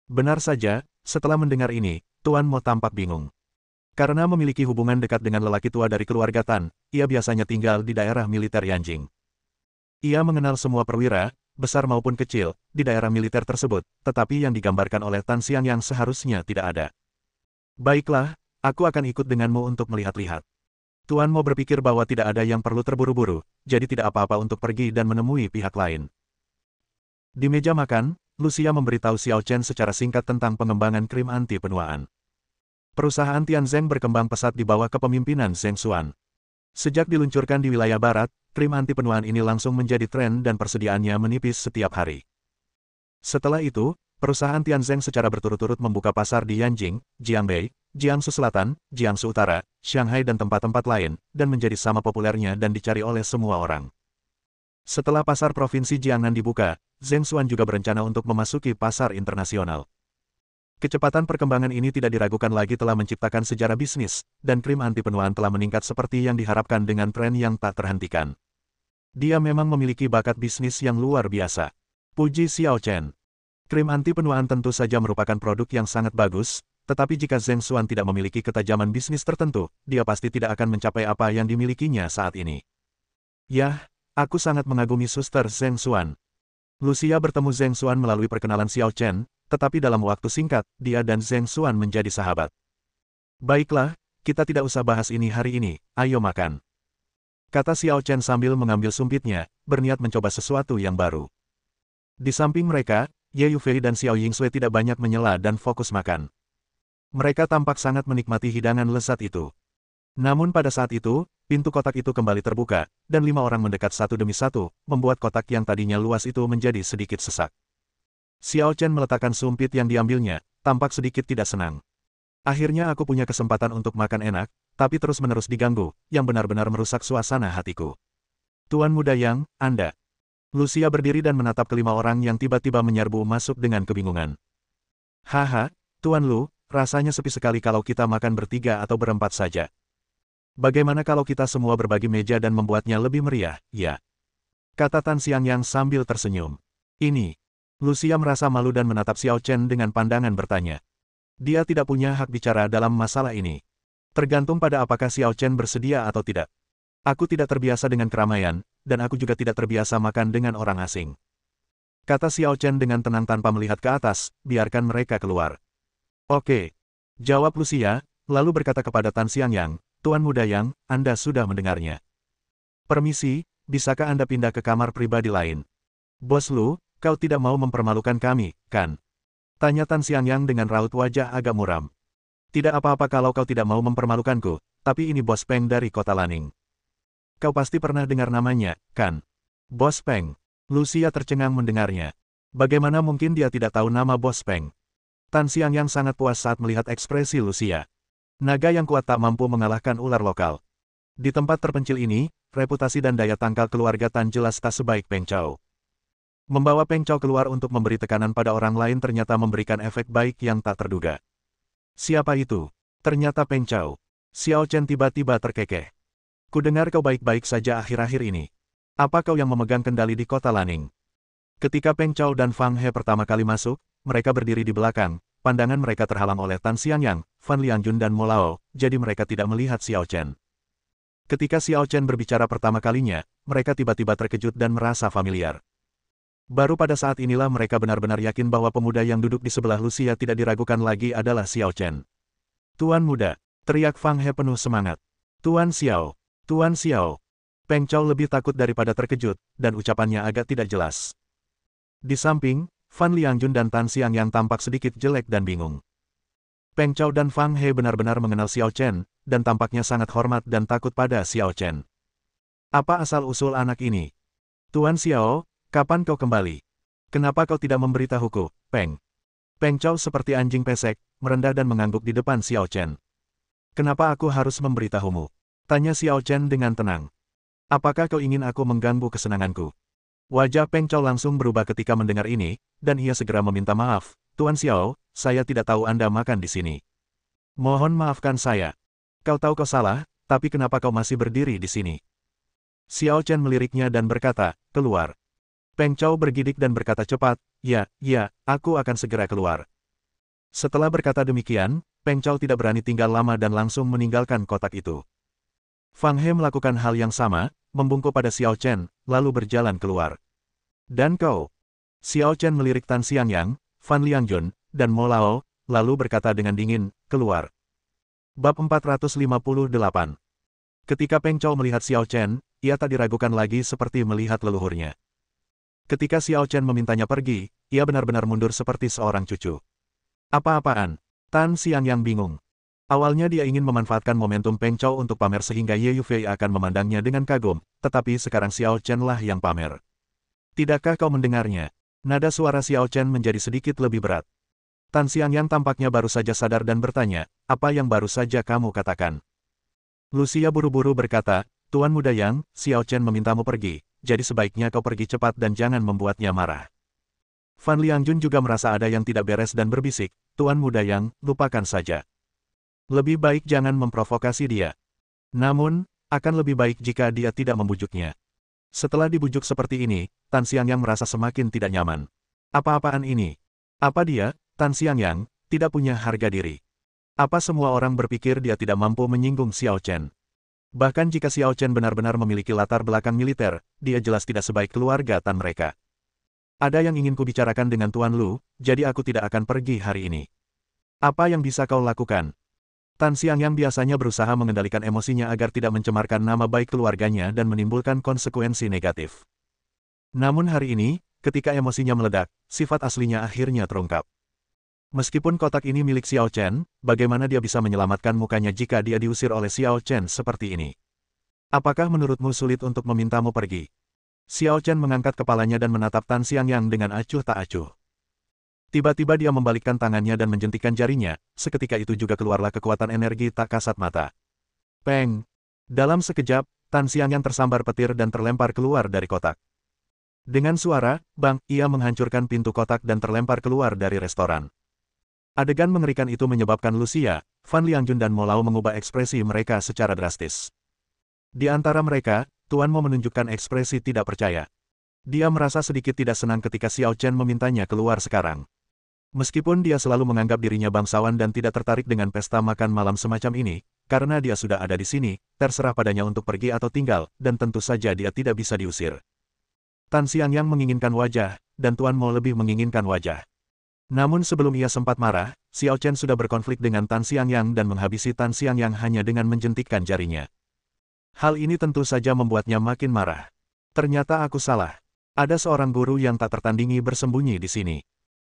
Benar saja, setelah mendengar ini, Tuan Mo tampak bingung. Karena memiliki hubungan dekat dengan lelaki tua dari keluarga Tan, ia biasanya tinggal di daerah militer Yanjing. Ia mengenal semua perwira, besar maupun kecil, di daerah militer tersebut, tetapi yang digambarkan oleh Tan Xiangyang seharusnya tidak ada. "Baiklah, aku akan ikut denganmu untuk melihat-lihat." Tuan Mo berpikir bahwa tidak ada yang perlu terburu-buru, jadi tidak apa-apa untuk pergi dan menemui pihak lain. Di meja makan, Lucia memberitahu Xiao Chen secara singkat tentang pengembangan krim anti penuaan. Perusahaan Tianzeng berkembang pesat di bawah kepemimpinan Zheng Xuan. Sejak diluncurkan di wilayah barat, krim anti penuaan ini langsung menjadi tren dan persediaannya menipis setiap hari. Setelah itu, perusahaan Tianzeng secara berturut-turut membuka pasar di Yanjing, Jiangbei, Jiangsu Selatan, Jiangsu Utara, Shanghai dan tempat-tempat lain, dan menjadi sama populernya dan dicari oleh semua orang. Setelah pasar provinsi Jiangnan dibuka, Zheng Xuan juga berencana untuk memasuki pasar internasional. Kecepatan perkembangan ini tidak diragukan lagi telah menciptakan sejarah bisnis, dan krim anti penuaan telah meningkat seperti yang diharapkan dengan tren yang tak terhentikan. Dia memang memiliki bakat bisnis yang luar biasa. Puji Xiao Chen. Krim anti penuaan tentu saja merupakan produk yang sangat bagus, tetapi jika Zheng Xuan tidak memiliki ketajaman bisnis tertentu, dia pasti tidak akan mencapai apa yang dimilikinya saat ini. Yah, aku sangat mengagumi Suster Zheng Xuan. Lucia bertemu Zheng Xuan melalui perkenalan Xiao Chen, tetapi dalam waktu singkat, dia dan Zheng Xuan menjadi sahabat. Baiklah, kita tidak usah bahas ini hari ini, ayo makan. Kata Xiao Chen sambil mengambil sumpitnya, berniat mencoba sesuatu yang baru. Di samping mereka, Ye Yufei dan Xiao Yingsui tidak banyak menyela dan fokus makan. Mereka tampak sangat menikmati hidangan lezat itu. Namun pada saat itu, pintu kotak itu kembali terbuka, dan 5 orang mendekat satu demi satu, membuat kotak yang tadinya luas itu menjadi sedikit sesak. Xiao Chen meletakkan sumpit yang diambilnya, tampak sedikit tidak senang. Akhirnya aku punya kesempatan untuk makan enak, tapi terus-menerus diganggu, yang benar-benar merusak suasana hatiku. Tuan Muda Yang, Anda. Lucia berdiri dan menatap kelima orang yang tiba-tiba menyerbu masuk dengan kebingungan. Haha, Tuan Lu, rasanya sepi sekali kalau kita makan bertiga atau berempat saja. Bagaimana kalau kita semua berbagi meja dan membuatnya lebih meriah, ya? Kata Tan Xiangyang sambil tersenyum. Ini. Lucia merasa malu dan menatap Xiao Chen dengan pandangan bertanya. Dia tidak punya hak bicara dalam masalah ini. Tergantung pada apakah Xiao Chen bersedia atau tidak. Aku tidak terbiasa dengan keramaian, dan aku juga tidak terbiasa makan dengan orang asing. Kata Xiao Chen dengan tenang tanpa melihat ke atas, biarkan mereka keluar. Oke. Jawab Lucia, lalu berkata kepada Tan Xiangyang, Tuan Muda Yang, Anda sudah mendengarnya. Permisi, bisakah Anda pindah ke kamar pribadi lain? Bos Lu, kau tidak mau mempermalukan kami, kan? Tanya Tan Xiangyang dengan raut wajah agak muram. Tidak apa-apa kalau kau tidak mau mempermalukanku, tapi ini Bos Peng dari kota Laning. Kau pasti pernah dengar namanya, kan? Bos Peng. Lucia tercengang mendengarnya. Bagaimana mungkin dia tidak tahu nama Bos Peng? Tan Xiangyang sangat puas saat melihat ekspresi Lucia. Naga yang kuat tak mampu mengalahkan ular lokal. Di tempat terpencil ini, reputasi dan daya tangkal keluarga Tan jelas tak sebaik Peng Chao. Membawa Peng Chao keluar untuk memberi tekanan pada orang lain ternyata memberikan efek baik yang tak terduga. Siapa itu? Ternyata Peng Chao. Xiao Chen tiba-tiba terkekeh. Kudengar kau baik-baik saja akhir-akhir ini. Apa kau yang memegang kendali di kota Laning? Ketika Peng Chao dan Fang He pertama kali masuk, mereka berdiri di belakang, pandangan mereka terhalang oleh Tan Xiangyang, Fan Liangjun dan Mo Lao, jadi mereka tidak melihat Xiao Chen. Ketika Xiao Chen berbicara pertama kalinya, mereka tiba-tiba terkejut dan merasa familiar. Baru pada saat inilah mereka benar-benar yakin bahwa pemuda yang duduk di sebelah Lucia tidak diragukan lagi adalah Xiao Chen. Tuan Muda, teriak Fang He penuh semangat. Tuan Xiao. Tuan Xiao. Peng Chao lebih takut daripada terkejut, dan ucapannya agak tidak jelas. Di samping, Fan Liangjun dan Tan Xiangyang tampak sedikit jelek dan bingung. Peng Chao dan Fang He benar-benar mengenal Xiao Chen, dan tampaknya sangat hormat dan takut pada Xiao Chen. Apa asal-usul anak ini? Tuan Xiao, kapan kau kembali? Kenapa kau tidak memberitahuku, Peng? Peng Chao seperti anjing pesek, merendah dan mengangguk di depan Xiao Chen. Kenapa aku harus memberitahumu? Tanya Xiao Chen dengan tenang. Apakah kau ingin aku mengganggu kesenanganku? Wajah Peng Chao langsung berubah ketika mendengar ini, dan ia segera meminta maaf. Tuan Xiao, saya tidak tahu Anda makan di sini. Mohon maafkan saya. Kau tahu kau salah, tapi kenapa kau masih berdiri di sini? Xiao Chen meliriknya dan berkata, keluar. Peng Chao bergidik dan berkata cepat, ya, aku akan segera keluar. Setelah berkata demikian, Peng Chao tidak berani tinggal lama dan langsung meninggalkan kotak itu. Fang He melakukan hal yang sama, membungkuk pada Xiao Chen, lalu berjalan keluar. Dan kau? Xiao Chen melirik Tan Xiangyang, Fan Liangjun, dan Mo Lao, lalu berkata dengan dingin, keluar. Bab 458. Ketika Peng Chao melihat Xiao Chen, ia tak diragukan lagi seperti melihat leluhurnya. Ketika Xiao Chen memintanya pergi, ia benar-benar mundur seperti seorang cucu. Apa-apaan? Tan Xiangyang bingung. Awalnya dia ingin memanfaatkan momentum Peng Chou untuk pamer sehingga Ye Yufei akan memandangnya dengan kagum, tetapi sekarang Xiao Chen lah yang pamer. Tidakkah kau mendengarnya? Nada suara Xiao Chen menjadi sedikit lebih berat. Tan Xiangyang tampaknya baru saja sadar dan bertanya, apa yang baru saja kamu katakan? Lucia buru-buru berkata, Tuan Muda Yang, Xiao Chen memintamu pergi, jadi sebaiknya kau pergi cepat dan jangan membuatnya marah. Fan Liangjun juga merasa ada yang tidak beres dan berbisik, Tuan Muda Yang, lupakan saja. Lebih baik jangan memprovokasi dia. Namun, akan lebih baik jika dia tidak membujuknya. Setelah dibujuk seperti ini, Tan Xiangyang merasa semakin tidak nyaman. Apa-apaan ini? Apa dia, Tan Xiangyang, tidak punya harga diri? Apa semua orang berpikir dia tidak mampu menyinggung Xiao Chen? Bahkan jika Xiao Chen benar-benar memiliki latar belakang militer, dia jelas tidak sebaik keluarga Tan mereka. Ada yang ingin kubicarakan dengan Tuan Lu, jadi aku tidak akan pergi hari ini. Apa yang bisa kau lakukan? Tan Xiangyang biasanya berusaha mengendalikan emosinya agar tidak mencemarkan nama baik keluarganya dan menimbulkan konsekuensi negatif. Namun hari ini, ketika emosinya meledak, sifat aslinya akhirnya terungkap. Meskipun kotak ini milik Xiao Chen, bagaimana dia bisa menyelamatkan mukanya jika dia diusir oleh Xiao Chen seperti ini? Apakah menurutmu sulit untuk memintamu pergi? Xiao Chen mengangkat kepalanya dan menatap Tan Xiangyang dengan acuh tak acuh. Tiba-tiba dia membalikkan tangannya dan menjentikkan jarinya, seketika itu juga keluarlah kekuatan energi tak kasat mata. Peng! Dalam sekejap, Tan Xiangyang tersambar petir dan terlempar keluar dari kotak. Dengan suara, bang, ia menghancurkan pintu kotak dan terlempar keluar dari restoran. Adegan mengerikan itu menyebabkan Lucia, Fan Liangjun dan Mo Lao mengubah ekspresi mereka secara drastis. Di antara mereka, Tuan Mo menunjukkan ekspresi tidak percaya. Dia merasa sedikit tidak senang ketika Xiao Chen memintanya keluar sekarang. Meskipun dia selalu menganggap dirinya bangsawan dan tidak tertarik dengan pesta makan malam semacam ini, karena dia sudah ada di sini, terserah padanya untuk pergi atau tinggal, dan tentu saja dia tidak bisa diusir. Tan Xiangyang menginginkan wajah, dan Tuan Mo lebih menginginkan wajah. Namun sebelum ia sempat marah, Xiao Chen sudah berkonflik dengan Tan Xiangyang dan menghabisi Tan Xiangyang hanya dengan menjentikkan jarinya. Hal ini tentu saja membuatnya makin marah. Ternyata aku salah. Ada seorang guru yang tak tertandingi bersembunyi di sini.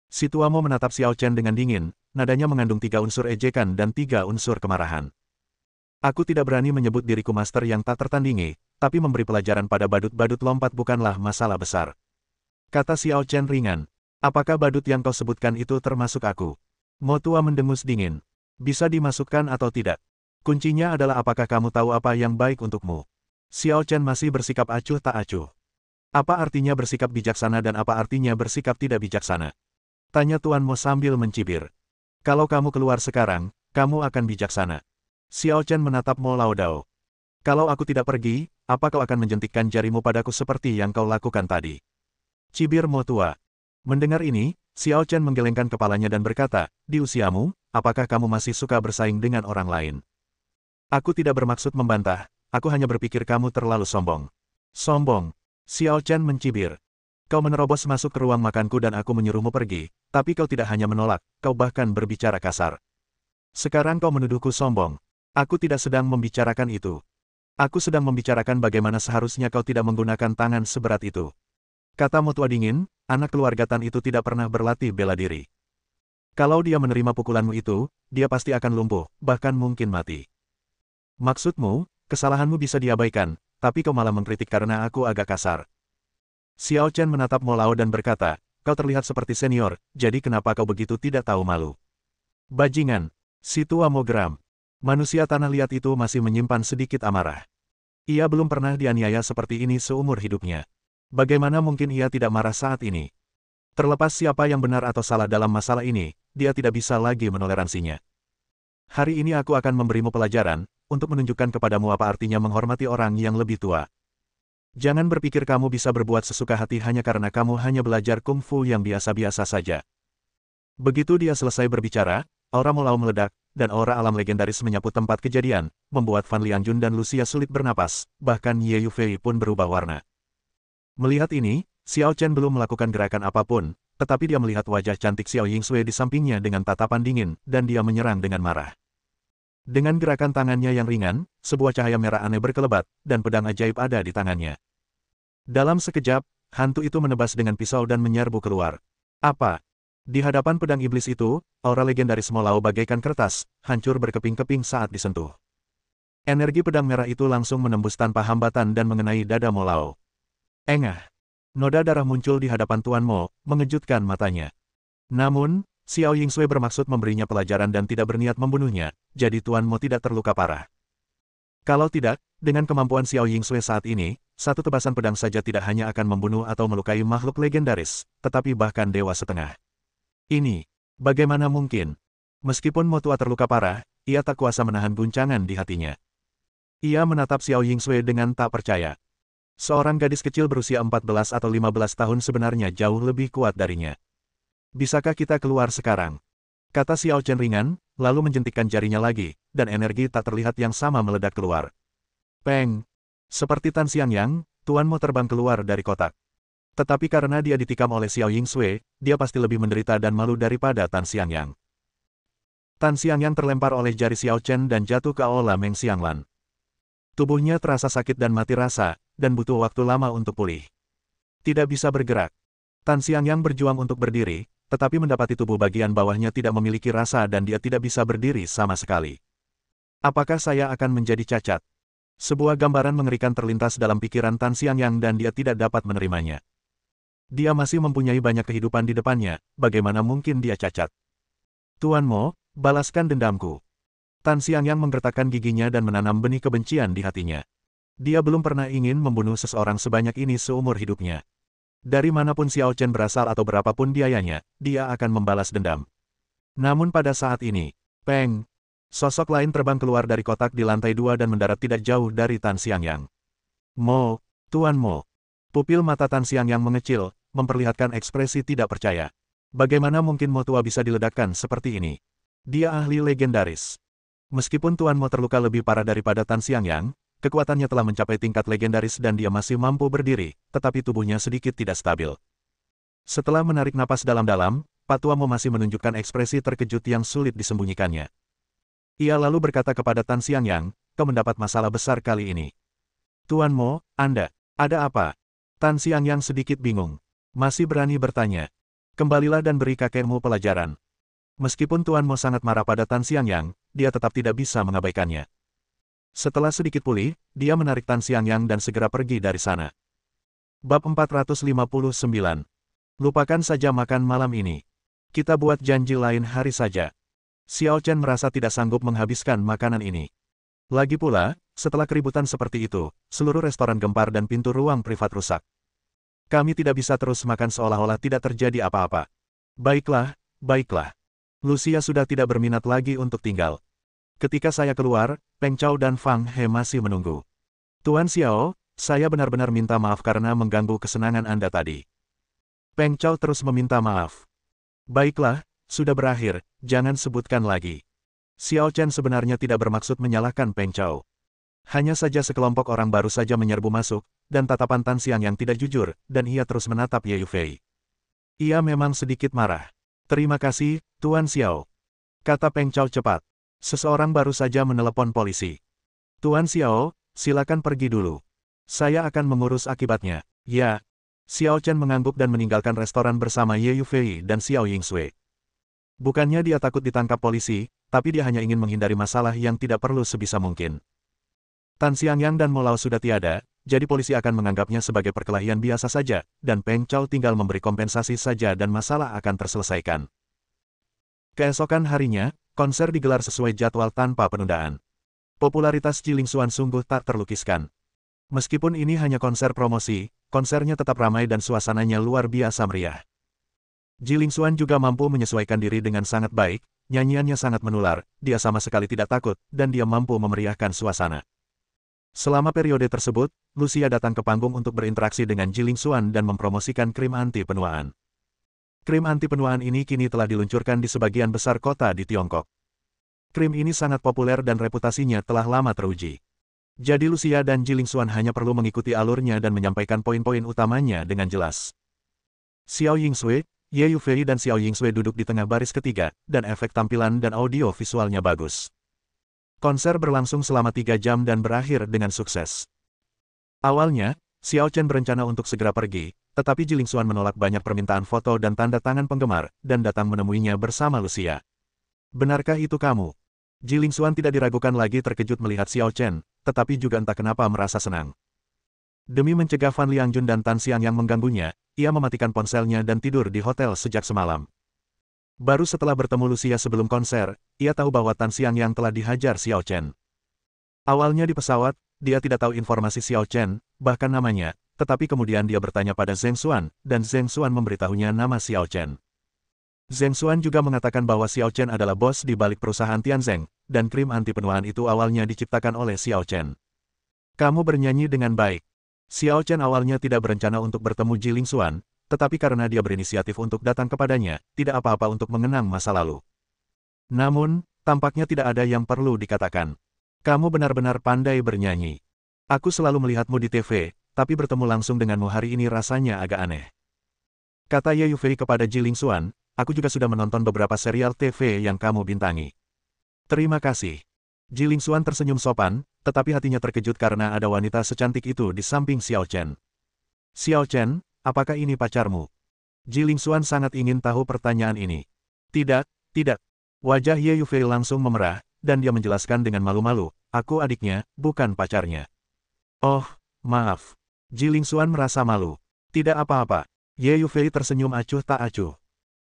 Si Tua Mo menatap Xiao Chen dengan dingin, nadanya mengandung 3 unsur ejekan dan 3 unsur kemarahan. Aku tidak berani menyebut diriku master yang tak tertandingi, tapi memberi pelajaran pada badut-badut lompat bukanlah masalah besar. Kata Xiao Chen ringan. Apakah badut yang kau sebutkan itu termasuk aku? Mo Tua mendengus dingin. Bisa dimasukkan atau tidak? Kuncinya adalah apakah kamu tahu apa yang baik untukmu? Xiao Chen masih bersikap acuh tak acuh. Apa artinya bersikap bijaksana dan apa artinya bersikap tidak bijaksana? Tanya Tuan Mo sambil mencibir. Kalau kamu keluar sekarang, kamu akan bijaksana. Xiao Chen menatap Mo Lao Dao. Kalau aku tidak pergi, apa kau akan menjentikkan jarimu padaku seperti yang kau lakukan tadi? Cibir Mo Tua. Mendengar ini, Xiao Chen menggelengkan kepalanya dan berkata, di usiamu, apakah kamu masih suka bersaing dengan orang lain? Aku tidak bermaksud membantah, aku hanya berpikir kamu terlalu sombong. Sombong. Xiao Chen mencibir. Kau menerobos masuk ke ruang makanku dan aku menyuruhmu pergi, tapi kau tidak hanya menolak, kau bahkan berbicara kasar. Sekarang kau menuduhku sombong. Aku tidak sedang membicarakan itu. Aku sedang membicarakan bagaimana seharusnya kau tidak menggunakan tangan seberat itu. Kata Mo Tua dingin, anak keluarga Tan itu tidak pernah berlatih bela diri. Kalau dia menerima pukulanmu itu, dia pasti akan lumpuh, bahkan mungkin mati. Maksudmu, kesalahanmu bisa diabaikan, tapi kau malah mengkritik karena aku agak kasar. Xiao Chen menatap Mo Lao dan berkata, kau terlihat seperti senior, jadi kenapa kau begitu tidak tahu malu? Bajingan. Si Tua Mo geram. Manusia tanah liat itu masih menyimpan sedikit amarah. Ia belum pernah dianiaya seperti ini seumur hidupnya. Bagaimana mungkin ia tidak marah saat ini? Terlepas siapa yang benar atau salah dalam masalah ini, dia tidak bisa lagi menoleransinya. Hari ini aku akan memberimu pelajaran, untuk menunjukkan kepadamu apa artinya menghormati orang yang lebih tua. Jangan berpikir kamu bisa berbuat sesuka hati hanya karena kamu hanya belajar kungfu yang biasa-biasa saja. Begitu dia selesai berbicara, aura Mo Lao meledak, dan aura alam legendaris menyapu tempat kejadian, membuat Fan Liangjun dan Lucia sulit bernapas, bahkan Ye Yufei pun berubah warna. Melihat ini, Xiao Chen belum melakukan gerakan apapun, tetapi dia melihat wajah cantik Xiao Yingsui di sampingnya dengan tatapan dingin, dan dia menyerang dengan marah. Dengan gerakan tangannya yang ringan, sebuah cahaya merah aneh berkelebat, dan pedang ajaib ada di tangannya. Dalam sekejap, hantu itu menebas dengan pisau dan menyerbu keluar. Apa? Di hadapan pedang iblis itu, aura legendaris Mo Lao bagaikan kertas, hancur berkeping-keping saat disentuh. Energi pedang merah itu langsung menembus tanpa hambatan dan mengenai dada Mo Lao. Engah! Noda darah muncul di hadapan Tuan Mo, mengejutkan matanya. Namun, Xiao Yingsui bermaksud memberinya pelajaran dan tidak berniat membunuhnya, jadi Tuan Mo tidak terluka parah. Kalau tidak, dengan kemampuan Xiao Yingsui saat ini, satu tebasan pedang saja tidak hanya akan membunuh atau melukai makhluk legendaris, tetapi bahkan dewa setengah. Ini, bagaimana mungkin? Meskipun Mo Tua terluka parah, ia tak kuasa menahan guncangan di hatinya. Ia menatap Xiao Yingsui dengan tak percaya. Seorang gadis kecil berusia 14 atau 15 tahun sebenarnya jauh lebih kuat darinya. Bisakah kita keluar sekarang? Kata Xiao Chen ringan, lalu menjentikkan jarinya lagi, dan energi tak terlihat yang sama meledak keluar. Peng! Seperti Tan Xiangyang, Tuan Mo terbang keluar dari kotak. Tetapi karena dia ditikam oleh Xiao Yingsui, dia pasti lebih menderita dan malu daripada Tan Xiangyang. Tan Xiangyang terlempar oleh jari Xiao Chen dan jatuh ke aula Meng Xianglan. Tubuhnya terasa sakit dan mati rasa, dan butuh waktu lama untuk pulih. Tidak bisa bergerak. Tan Xiangyang berjuang untuk berdiri, tetapi mendapati tubuh bagian bawahnya tidak memiliki rasa dan dia tidak bisa berdiri sama sekali. Apakah saya akan menjadi cacat? Sebuah gambaran mengerikan terlintas dalam pikiran Tan Xiangyang dan dia tidak dapat menerimanya. Dia masih mempunyai banyak kehidupan di depannya, bagaimana mungkin dia cacat? Tuan Mo, balaskan dendamku. Tan Xiangyang menggertakkan giginya dan menanam benih kebencian di hatinya. Dia belum pernah ingin membunuh seseorang sebanyak ini seumur hidupnya. Dari manapun Xiao Chen berasal atau berapapun biayanya, dia akan membalas dendam. Namun pada saat ini, Peng! Sosok lain terbang keluar dari kotak di lantai 2 dan mendarat tidak jauh dari Tan Xiangyang. Mo, Tuan Mo. Pupil mata Tan Xiangyang mengecil, memperlihatkan ekspresi tidak percaya. Bagaimana mungkin Mo Tua bisa diledakkan seperti ini? Dia ahli legendaris. Meskipun Tuan Mo terluka lebih parah daripada Tan Xiangyang, kekuatannya telah mencapai tingkat legendaris dan dia masih mampu berdiri, tetapi tubuhnya sedikit tidak stabil. Setelah menarik napas dalam-dalam, Pak Tua Mo masih menunjukkan ekspresi terkejut yang sulit disembunyikannya. Ia lalu berkata kepada Tan Xiangyang, kau mendapat masalah besar kali ini. Tuan Mo, Anda, ada apa? Tan Xiangyang sedikit bingung. Masih berani bertanya. Kembalilah dan beri kakekmu pelajaran. Meskipun Tuan Mo sangat marah pada Tan Xiangyang, dia tetap tidak bisa mengabaikannya. Setelah sedikit pulih, dia menarik Tan Xiangyang dan segera pergi dari sana. Bab 459. Lupakan saja makan malam ini. Kita buat janji lain hari saja. Xiao Chen merasa tidak sanggup menghabiskan makanan ini. Lagi pula, setelah keributan seperti itu, seluruh restoran gempar dan pintu ruang privat rusak. Kami tidak bisa terus makan seolah-olah tidak terjadi apa-apa. Baiklah, baiklah. Lucia sudah tidak berminat lagi untuk tinggal. Ketika saya keluar, Peng Chao dan Fang He masih menunggu. Tuan Xiao, saya benar-benar minta maaf karena mengganggu kesenangan Anda tadi. Peng Chao terus meminta maaf. Baiklah, sudah berakhir, jangan sebutkan lagi. Xiao Chen sebenarnya tidak bermaksud menyalahkan Peng Chao. Hanya saja sekelompok orang baru saja menyerbu masuk, dan tatapan Tan Xiangyang tidak jujur, dan ia terus menatap Ye Yufei. Ia memang sedikit marah. Terima kasih, Tuan Xiao. Kata Peng Chao cepat. Seseorang baru saja menelepon polisi. Tuan Xiao, silakan pergi dulu. Saya akan mengurus akibatnya. Ya. Xiao Chen mengangguk dan meninggalkan restoran bersama Ye Yufei dan Xiao Yingsui. Bukannya dia takut ditangkap polisi, tapi dia hanya ingin menghindari masalah yang tidak perlu sebisa mungkin. Tan Xiangyang dan Mo Lao sudah tiada, jadi polisi akan menganggapnya sebagai perkelahian biasa saja, dan Peng Chao tinggal memberi kompensasi saja dan masalah akan terselesaikan. Keesokan harinya, konser digelar sesuai jadwal tanpa penundaan. Popularitas Jiling Xuan sungguh tak terlukiskan. Meskipun ini hanya konser promosi, konsernya tetap ramai dan suasananya luar biasa meriah. Jiling Xuan juga mampu menyesuaikan diri dengan sangat baik, nyanyiannya sangat menular, dia sama sekali tidak takut, dan dia mampu memeriahkan suasana. Selama periode tersebut, Lucia datang ke panggung untuk berinteraksi dengan Jiling Xuan dan mempromosikan krim anti penuaan. Krim anti penuaan ini kini telah diluncurkan di sebagian besar kota di Tiongkok. Krim ini sangat populer dan reputasinya telah lama teruji. Jadi Lucia dan Jiling Xuan hanya perlu mengikuti alurnya dan menyampaikan poin-poin utamanya dengan jelas. Xiao Yingsui, Ye Yufei dan Xiao Yingsui duduk di tengah baris ketiga, dan efek tampilan dan audio visualnya bagus. Konser berlangsung selama 3 jam dan berakhir dengan sukses. Awalnya, Xiao Chen berencana untuk segera pergi, Tetapi Jilingxuan menolak banyak permintaan foto dan tanda tangan penggemar, dan datang menemuinya bersama Lucia. Benarkah itu kamu? Jilingxuan tidak diragukan lagi terkejut melihat Xiao Chen, tetapi juga entah kenapa merasa senang. Demi mencegah Fan Liangjun dan Tan Xiangyang mengganggunya, ia mematikan ponselnya dan tidur di hotel sejak semalam. Baru setelah bertemu Lucia sebelum konser, ia tahu bahwa Tan Xiangyang telah dihajar Xiao Chen. Awalnya di pesawat, dia tidak tahu informasi Xiao Chen, bahkan namanya, tetapi kemudian dia bertanya pada Zheng Xuan, dan Zheng Xuan memberitahunya nama Xiao Chen. Zheng Xuan juga mengatakan bahwa Xiao Chen adalah bos di balik perusahaan Tianzeng, dan krim anti penuaan itu awalnya diciptakan oleh Xiao Chen. Kamu bernyanyi dengan baik. Xiao Chen awalnya tidak berencana untuk bertemu Jilingxuan, tetapi karena dia berinisiatif untuk datang kepadanya, tidak apa-apa untuk mengenang masa lalu. Namun, tampaknya tidak ada yang perlu dikatakan. Kamu benar-benar pandai bernyanyi. Aku selalu melihatmu di TV, tapi bertemu langsung denganmu hari ini rasanya agak aneh. Kata Ye Yufei kepada Jilingxuan, aku juga sudah menonton beberapa serial TV yang kamu bintangi. Terima kasih. Jilingxuan tersenyum sopan, tetapi hatinya terkejut karena ada wanita secantik itu di samping Xiao Chen. Xiao Chen, apakah ini pacarmu? Jilingxuan sangat ingin tahu pertanyaan ini. Tidak, tidak. Wajah Ye Yufei langsung memerah, dan dia menjelaskan dengan malu-malu, aku adiknya, bukan pacarnya. Oh, maaf. Jilingxuan merasa malu. Tidak apa-apa. Ye Yufei tersenyum acuh tak acuh.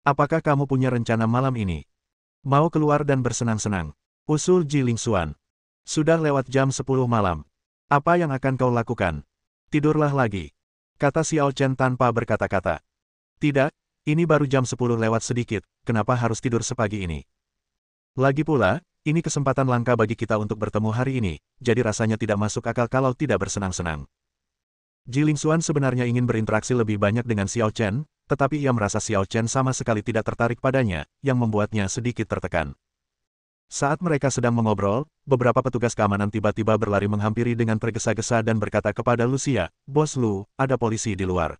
Apakah kamu punya rencana malam ini? Mau keluar dan bersenang-senang? Usul Jilingxuan. Sudah lewat jam 10 malam. Apa yang akan kau lakukan? Tidurlah lagi. Kata Xiao Chen tanpa berkata-kata. Tidak, ini baru jam 10 lewat sedikit, kenapa harus tidur sepagi ini? Lagi pula, ini kesempatan langka bagi kita untuk bertemu hari ini, jadi rasanya tidak masuk akal kalau tidak bersenang-senang. Jilingxuan sebenarnya ingin berinteraksi lebih banyak dengan Xiao Chen, tetapi ia merasa Xiao Chen sama sekali tidak tertarik padanya, yang membuatnya sedikit tertekan. Saat mereka sedang mengobrol, beberapa petugas keamanan tiba-tiba berlari menghampiri dengan tergesa-gesa dan berkata kepada Lucia, "Bos Lu, ada polisi di luar."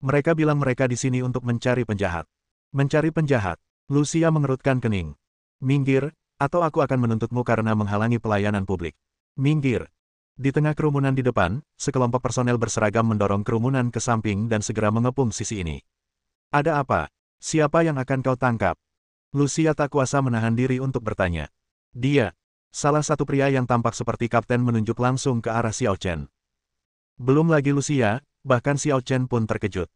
Mereka bilang mereka di sini untuk mencari penjahat. Mencari penjahat? Lucia mengerutkan kening. Minggir, atau aku akan menuntutmu karena menghalangi pelayanan publik. Minggir. Di tengah kerumunan di depan, sekelompok personel berseragam mendorong kerumunan ke samping dan segera mengepung sisi ini. Ada apa? Siapa yang akan kau tangkap? Lucia tak kuasa menahan diri untuk bertanya. Dia. Salah satu pria yang tampak seperti kapten menunjuk langsung ke arah Xiao Chen. Belum lagi Lucia, bahkan Xiao Chen pun terkejut.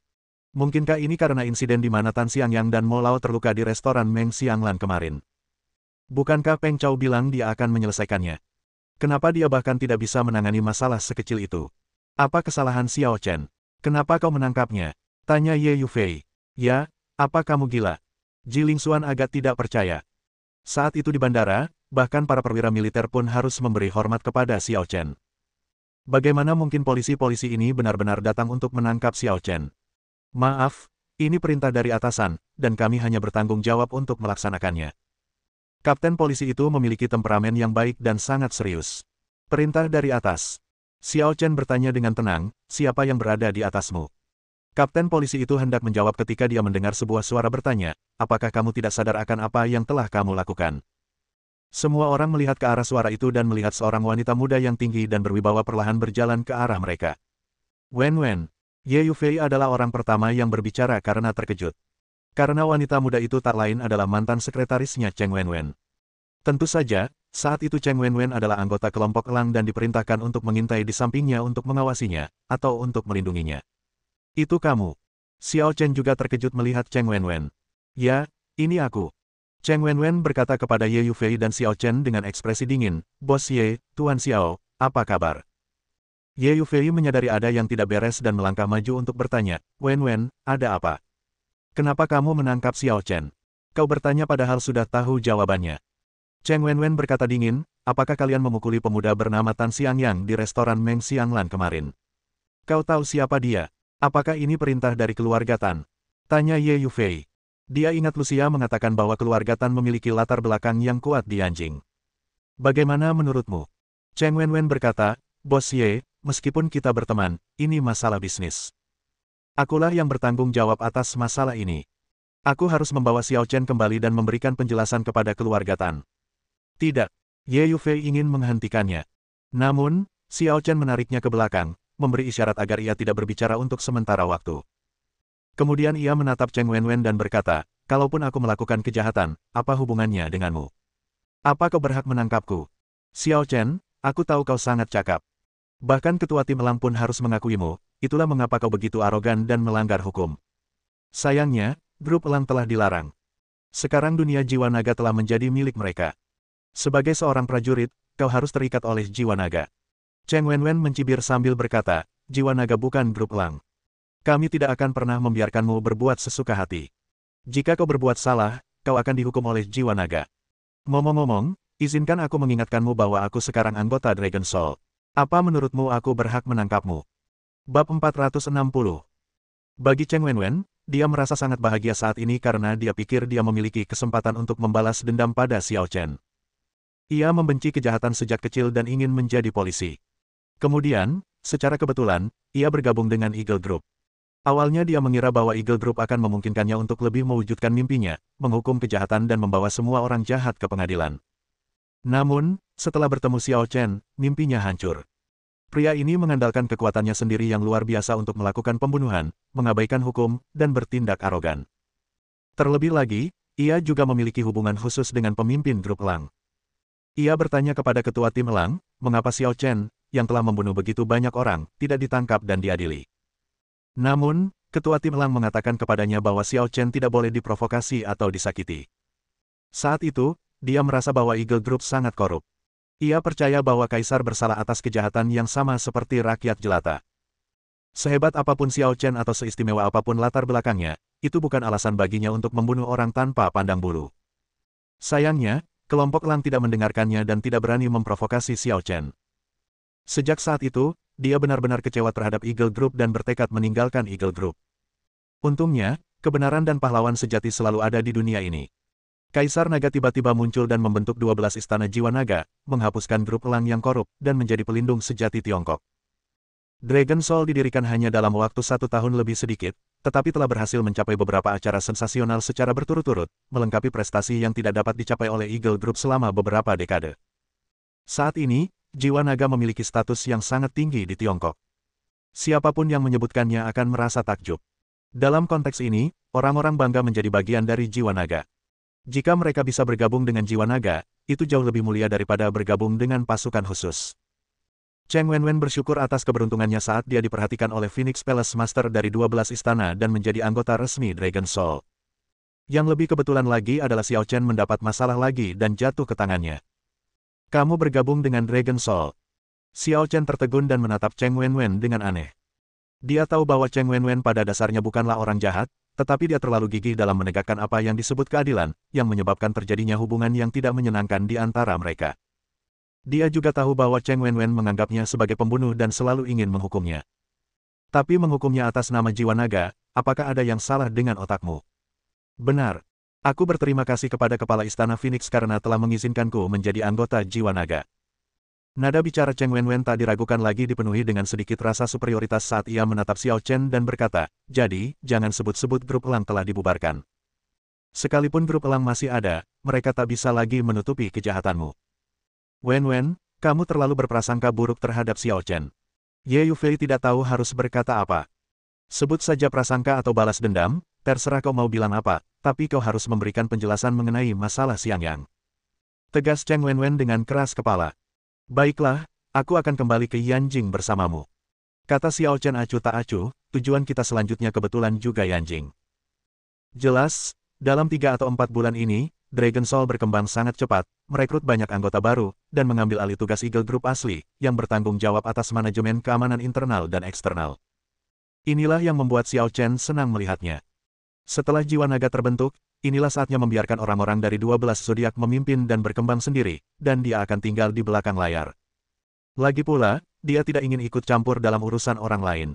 Mungkinkah ini karena insiden di mana Tan Xiangyang dan Mo Lao terluka di restoran Meng Xianglan kemarin? Bukankah Peng Chao bilang dia akan menyelesaikannya? Kenapa dia bahkan tidak bisa menangani masalah sekecil itu? Apa kesalahan Xiao Chen? Kenapa kau menangkapnya? Tanya Ye Yufei. Ya, apa kamu gila? Jilingxuan agak tidak percaya. Saat itu di bandara, bahkan para perwira militer pun harus memberi hormat kepada Xiao Chen. Bagaimana mungkin polisi-polisi ini benar-benar datang untuk menangkap Xiao Chen? Maaf, ini perintah dari atasan, dan kami hanya bertanggung jawab untuk melaksanakannya. Kapten polisi itu memiliki temperamen yang baik dan sangat serius. Perintah dari atas. Xiao Chen bertanya dengan tenang, siapa yang berada di atasmu? Kapten polisi itu hendak menjawab ketika dia mendengar sebuah suara bertanya, apakah kamu tidak sadar akan apa yang telah kamu lakukan? Semua orang melihat ke arah suara itu dan melihat seorang wanita muda yang tinggi dan berwibawa perlahan berjalan ke arah mereka. Wen Wen. Ye Yufei adalah orang pertama yang berbicara karena terkejut. Karena wanita muda itu tak lain adalah mantan sekretarisnya Cheng Wen Wen. Tentu saja, saat itu Cheng Wen Wen adalah anggota kelompok elang dan diperintahkan untuk mengintai di sampingnya untuk mengawasinya, atau untuk melindunginya. Itu kamu. Xiao Chen juga terkejut melihat Cheng Wen Wen. Ya, ini aku. Cheng Wen Wen berkata kepada Ye Yufei dan Xiao Chen dengan ekspresi dingin, Bos Ye, Tuan Xiao, apa kabar? Ye Yufei menyadari ada yang tidak beres dan melangkah maju untuk bertanya, Wen Wen, ada apa? Kenapa kamu menangkap Xiao Chen? Kau bertanya padahal sudah tahu jawabannya. Cheng Wen Wen berkata dingin, apakah kalian memukuli pemuda bernama Tan Xiangyang di restoran Meng Xianglan kemarin? Kau tahu siapa dia? Apakah ini perintah dari keluarga Tan? Tanya Ye Yufei. Dia ingat Lucia mengatakan bahwa keluarga Tan memiliki latar belakang yang kuat di Anjing. Bagaimana menurutmu? Cheng Wen Wen berkata, Bos Ye, meskipun kita berteman, ini masalah bisnis. Akulah yang bertanggung jawab atas masalah ini. Aku harus membawa Xiao Chen kembali dan memberikan penjelasan kepada keluarga Tan. Tidak. Ye Yufei ingin menghentikannya. Namun, Xiao Chen menariknya ke belakang, memberi isyarat agar ia tidak berbicara untuk sementara waktu. Kemudian ia menatap Cheng Wenwen dan berkata, kalaupun aku melakukan kejahatan, apa hubungannya denganmu? Apa kau berhak menangkapku? Xiao Chen, aku tahu kau sangat cakap. Bahkan ketua tim elang pun harus mengakuimu, itulah mengapa kau begitu arogan dan melanggar hukum. Sayangnya, grup elang telah dilarang. Sekarang dunia jiwa naga telah menjadi milik mereka. Sebagai seorang prajurit, kau harus terikat oleh jiwa naga. Cheng Wenwen mencibir sambil berkata, jiwa naga bukan grup elang. Kami tidak akan pernah membiarkanmu berbuat sesuka hati. Jika kau berbuat salah, kau akan dihukum oleh jiwa naga. Ngomong-ngomong, izinkan aku mengingatkanmu bahwa aku sekarang anggota Dragon Soul. Apa menurutmu aku berhak menangkapmu? Bab 460. Bagi Cheng Wenwen, dia merasa sangat bahagia saat ini karena dia pikir dia memiliki kesempatan untuk membalas dendam pada Xiao Chen. Ia membenci kejahatan sejak kecil dan ingin menjadi polisi. Kemudian, secara kebetulan, ia bergabung dengan Eagle Group. Awalnya dia mengira bahwa Eagle Group akan memungkinkannya untuk lebih mewujudkan mimpinya, menghukum kejahatan dan membawa semua orang jahat ke pengadilan. Namun, setelah bertemu Xiao Chen, mimpinya hancur. Pria ini mengandalkan kekuatannya sendiri yang luar biasa untuk melakukan pembunuhan, mengabaikan hukum, dan bertindak arogan. Terlebih lagi, ia juga memiliki hubungan khusus dengan pemimpin grup elang. Ia bertanya kepada ketua tim elang, mengapa Xiao Chen, yang telah membunuh begitu banyak orang, tidak ditangkap dan diadili. Namun, ketua tim elang mengatakan kepadanya bahwa Xiao Chen tidak boleh diprovokasi atau disakiti. Saat itu, dia merasa bahwa Eagle Group sangat korup. Ia percaya bahwa Kaisar bersalah atas kejahatan yang sama seperti rakyat jelata. Sehebat apapun Xiao Chen atau seistimewa apapun latar belakangnya, itu bukan alasan baginya untuk membunuh orang tanpa pandang bulu. Sayangnya, kelompok elang tidak mendengarkannya dan tidak berani memprovokasi Xiao Chen. Sejak saat itu, dia benar-benar kecewa terhadap Eagle Group dan bertekad meninggalkan Eagle Group. Untungnya, kebenaran dan pahlawan sejati selalu ada di dunia ini. Kaisar Naga tiba-tiba muncul dan membentuk 12 istana jiwa naga, menghapuskan grup elang yang korup, dan menjadi pelindung sejati Tiongkok. Dragon Soul didirikan hanya dalam waktu 1 tahun lebih sedikit, tetapi telah berhasil mencapai beberapa acara sensasional secara berturut-turut, melengkapi prestasi yang tidak dapat dicapai oleh Eagle Group selama beberapa dekade. Saat ini, jiwa naga memiliki status yang sangat tinggi di Tiongkok. Siapapun yang menyebutkannya akan merasa takjub. Dalam konteks ini, orang-orang bangga menjadi bagian dari jiwa naga. Jika mereka bisa bergabung dengan jiwa naga, itu jauh lebih mulia daripada bergabung dengan pasukan khusus. Cheng Wenwen bersyukur atas keberuntungannya saat dia diperhatikan oleh Phoenix Palace Master dari 12 istana dan menjadi anggota resmi Dragon Soul. Yang lebih kebetulan lagi adalah Xiao Chen mendapat masalah lagi dan jatuh ke tangannya. Kamu bergabung dengan Dragon Soul. Xiao Chen tertegun dan menatap Cheng Wenwen dengan aneh. Dia tahu bahwa Cheng Wenwen pada dasarnya bukanlah orang jahat, tetapi dia terlalu gigih dalam menegakkan apa yang disebut keadilan, yang menyebabkan terjadinya hubungan yang tidak menyenangkan di antara mereka. Dia juga tahu bahwa Cheng Wenwen menganggapnya sebagai pembunuh dan selalu ingin menghukumnya. Tapi menghukumnya atas nama jiwa naga, apakah ada yang salah dengan otakmu? Benar. Aku berterima kasih kepada Kepala Istana Phoenix karena telah mengizinkanku menjadi anggota jiwa naga. Nada bicara Cheng Wenwen tak diragukan lagi dipenuhi dengan sedikit rasa superioritas saat ia menatap Xiao Chen dan berkata, jadi, jangan sebut-sebut grup elang telah dibubarkan. Sekalipun grup elang masih ada, mereka tak bisa lagi menutupi kejahatanmu. Wenwen, kamu terlalu berprasangka buruk terhadap Xiao Chen. Ye Yufei tidak tahu harus berkata apa. Sebut saja prasangka atau balas dendam, terserah kau mau bilang apa, tapi kau harus memberikan penjelasan mengenai masalah Xiangyang. Tegas Cheng Wenwen dengan keras kepala. Baiklah, aku akan kembali ke Yanjing bersamamu. Kata Xiao Chen acuh tak acuh, tujuan kita selanjutnya kebetulan juga Yanjing. Jelas, dalam 3 atau 4 bulan ini, Dragon Soul berkembang sangat cepat, merekrut banyak anggota baru, dan mengambil alih tugas Eagle Group asli, yang bertanggung jawab atas manajemen keamanan internal dan eksternal. Inilah yang membuat Xiao Chen senang melihatnya. Setelah jiwa naga terbentuk, inilah saatnya membiarkan orang-orang dari 12 zodiak memimpin dan berkembang sendiri, dan dia akan tinggal di belakang layar. Lagi pula, dia tidak ingin ikut campur dalam urusan orang lain.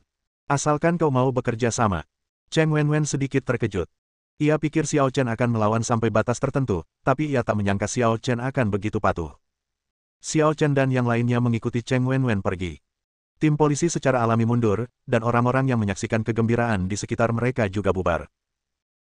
Asalkan kau mau bekerja sama. Cheng Wenwen sedikit terkejut. Ia pikir Xiao Chen akan melawan sampai batas tertentu, tapi ia tak menyangka Xiao Chen akan begitu patuh. Xiao Chen dan yang lainnya mengikuti Cheng Wenwen pergi. Tim polisi secara alami mundur, dan orang-orang yang menyaksikan kegembiraan di sekitar mereka juga bubar.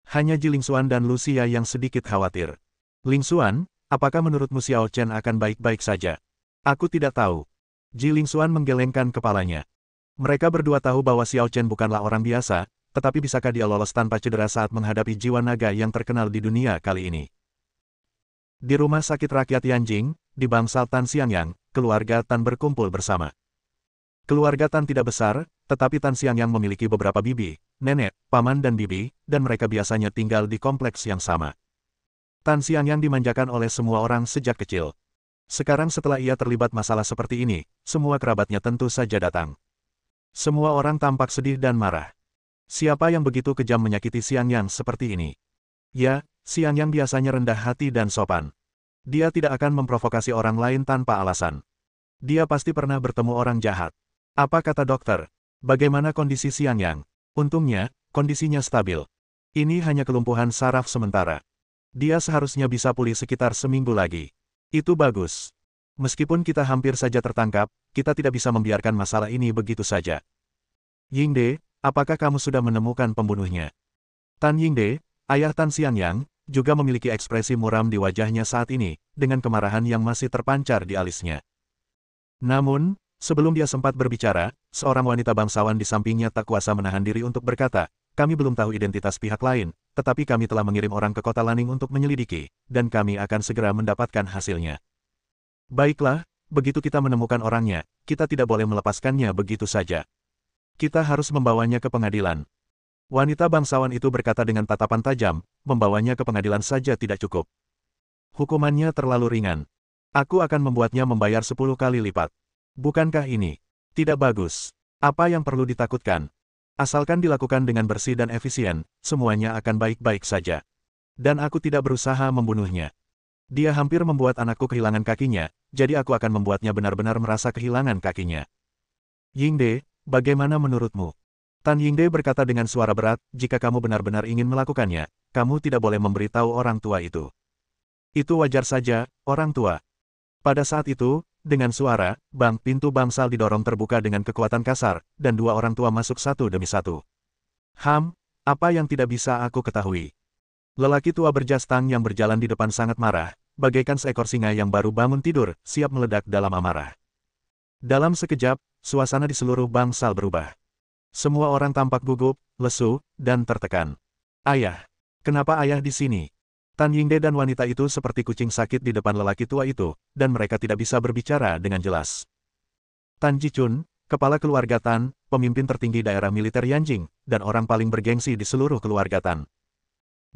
Hanya Ji Lingxuan dan Lucia yang sedikit khawatir. Lingxuan, apakah menurutmu Xiao Chen akan baik-baik saja? Aku tidak tahu. Ji Lingxuan menggelengkan kepalanya. Mereka berdua tahu bahwa Xiao Chen bukanlah orang biasa, tetapi bisakah dia lolos tanpa cedera saat menghadapi jiwa naga yang terkenal di dunia kali ini? Di rumah sakit rakyat Yanjing, di bangsal Tan Xiangyang, keluarga Tan berkumpul bersama. Keluarga Tan tidak besar, tetapi Tan Xiangyang memiliki beberapa bibi, nenek, paman dan bibi, dan mereka biasanya tinggal di kompleks yang sama. Tan Xiangyang dimanjakan oleh semua orang sejak kecil. Sekarang setelah ia terlibat masalah seperti ini, semua kerabatnya tentu saja datang. Semua orang tampak sedih dan marah. Siapa yang begitu kejam menyakiti Xiangyang seperti ini? Ya, Xiangyang biasanya rendah hati dan sopan. Dia tidak akan memprovokasi orang lain tanpa alasan. Dia pasti pernah bertemu orang jahat. Apa kata dokter? Bagaimana kondisi Xiangyang? Untungnya, kondisinya stabil. Ini hanya kelumpuhan saraf sementara. Dia seharusnya bisa pulih sekitar seminggu lagi. Itu bagus. Meskipun kita hampir saja tertangkap, kita tidak bisa membiarkan masalah ini begitu saja. Yingde, apakah kamu sudah menemukan pembunuhnya? Tan Yingde, ayah Tan Xiangyang, juga memiliki ekspresi muram di wajahnya saat ini, dengan kemarahan yang masih terpancar di alisnya. Namun, sebelum dia sempat berbicara, seorang wanita bangsawan di sampingnya tak kuasa menahan diri untuk berkata, kami belum tahu identitas pihak lain, tetapi kami telah mengirim orang ke kota Laning untuk menyelidiki, dan kami akan segera mendapatkan hasilnya. Baiklah, begitu kita menemukan orangnya, kita tidak boleh melepaskannya begitu saja. Kita harus membawanya ke pengadilan. Wanita bangsawan itu berkata dengan tatapan tajam, membawanya ke pengadilan saja tidak cukup. Hukumannya terlalu ringan. Aku akan membuatnya membayar 10 kali lipat. Bukankah ini tidak bagus? Apa yang perlu ditakutkan? Asalkan dilakukan dengan bersih dan efisien, semuanya akan baik-baik saja. Dan aku tidak berusaha membunuhnya. Dia hampir membuat anakku kehilangan kakinya, jadi aku akan membuatnya benar-benar merasa kehilangan kakinya. Yingde, bagaimana menurutmu? Tan Yingde berkata dengan suara berat, jika kamu benar-benar ingin melakukannya, kamu tidak boleh memberitahu orang tua itu. Itu wajar saja, orang tua. Pada saat itu, dengan suara, pintu bangsal didorong terbuka dengan kekuatan kasar, dan dua orang tua masuk satu demi satu. Apa yang tidak bisa aku ketahui? Lelaki tua berjas tang yang berjalan di depan sangat marah, bagaikan seekor singa yang baru bangun tidur, siap meledak dalam amarah. Dalam sekejap, suasana di seluruh bangsal berubah. Semua orang tampak gugup, lesu, dan tertekan. Ayah, kenapa ayah di sini? Tan Yingde dan wanita itu seperti kucing sakit di depan lelaki tua itu, dan mereka tidak bisa berbicara dengan jelas. Tan Jichun, kepala keluarga Tan, pemimpin tertinggi daerah militer Yanjing, dan orang paling bergengsi di seluruh keluarga Tan.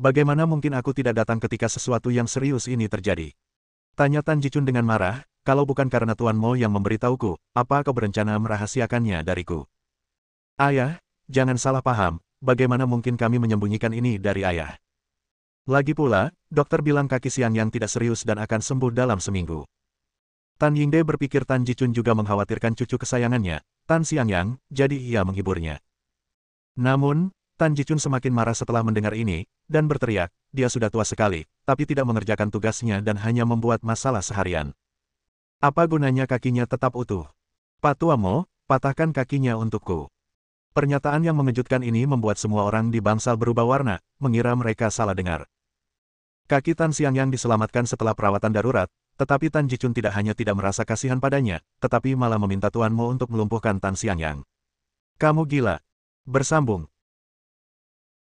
Bagaimana mungkin aku tidak datang ketika sesuatu yang serius ini terjadi? Tanya Tan Jichun dengan marah, kalau bukan karena Tuan Mo yang memberitahuku, apa kau berencana merahasiakannya dariku? Ayah, jangan salah paham, bagaimana mungkin kami menyembunyikan ini dari ayah? Lagi pula, dokter bilang kaki Xiangyang tidak serius dan akan sembuh dalam seminggu. Tan Yingde berpikir Tan Jichun juga mengkhawatirkan cucu kesayangannya, Tan Xiangyang, jadi ia menghiburnya. Namun, Tan Jichun semakin marah setelah mendengar ini, dan berteriak, dia sudah tua sekali, tapi tidak mengerjakan tugasnya dan hanya membuat masalah seharian. Apa gunanya kakinya tetap utuh? Pak Tua Mo, patahkan kakinya untukku. Pernyataan yang mengejutkan ini membuat semua orang di bangsal berubah warna, mengira mereka salah dengar. Kaki Tan Xiangyang diselamatkan setelah perawatan darurat, tetapi Tan Jichun tidak hanya tidak merasa kasihan padanya, tetapi malah meminta Tuan Mo untuk melumpuhkan Tan Xiangyang. Kamu gila. Bersambung.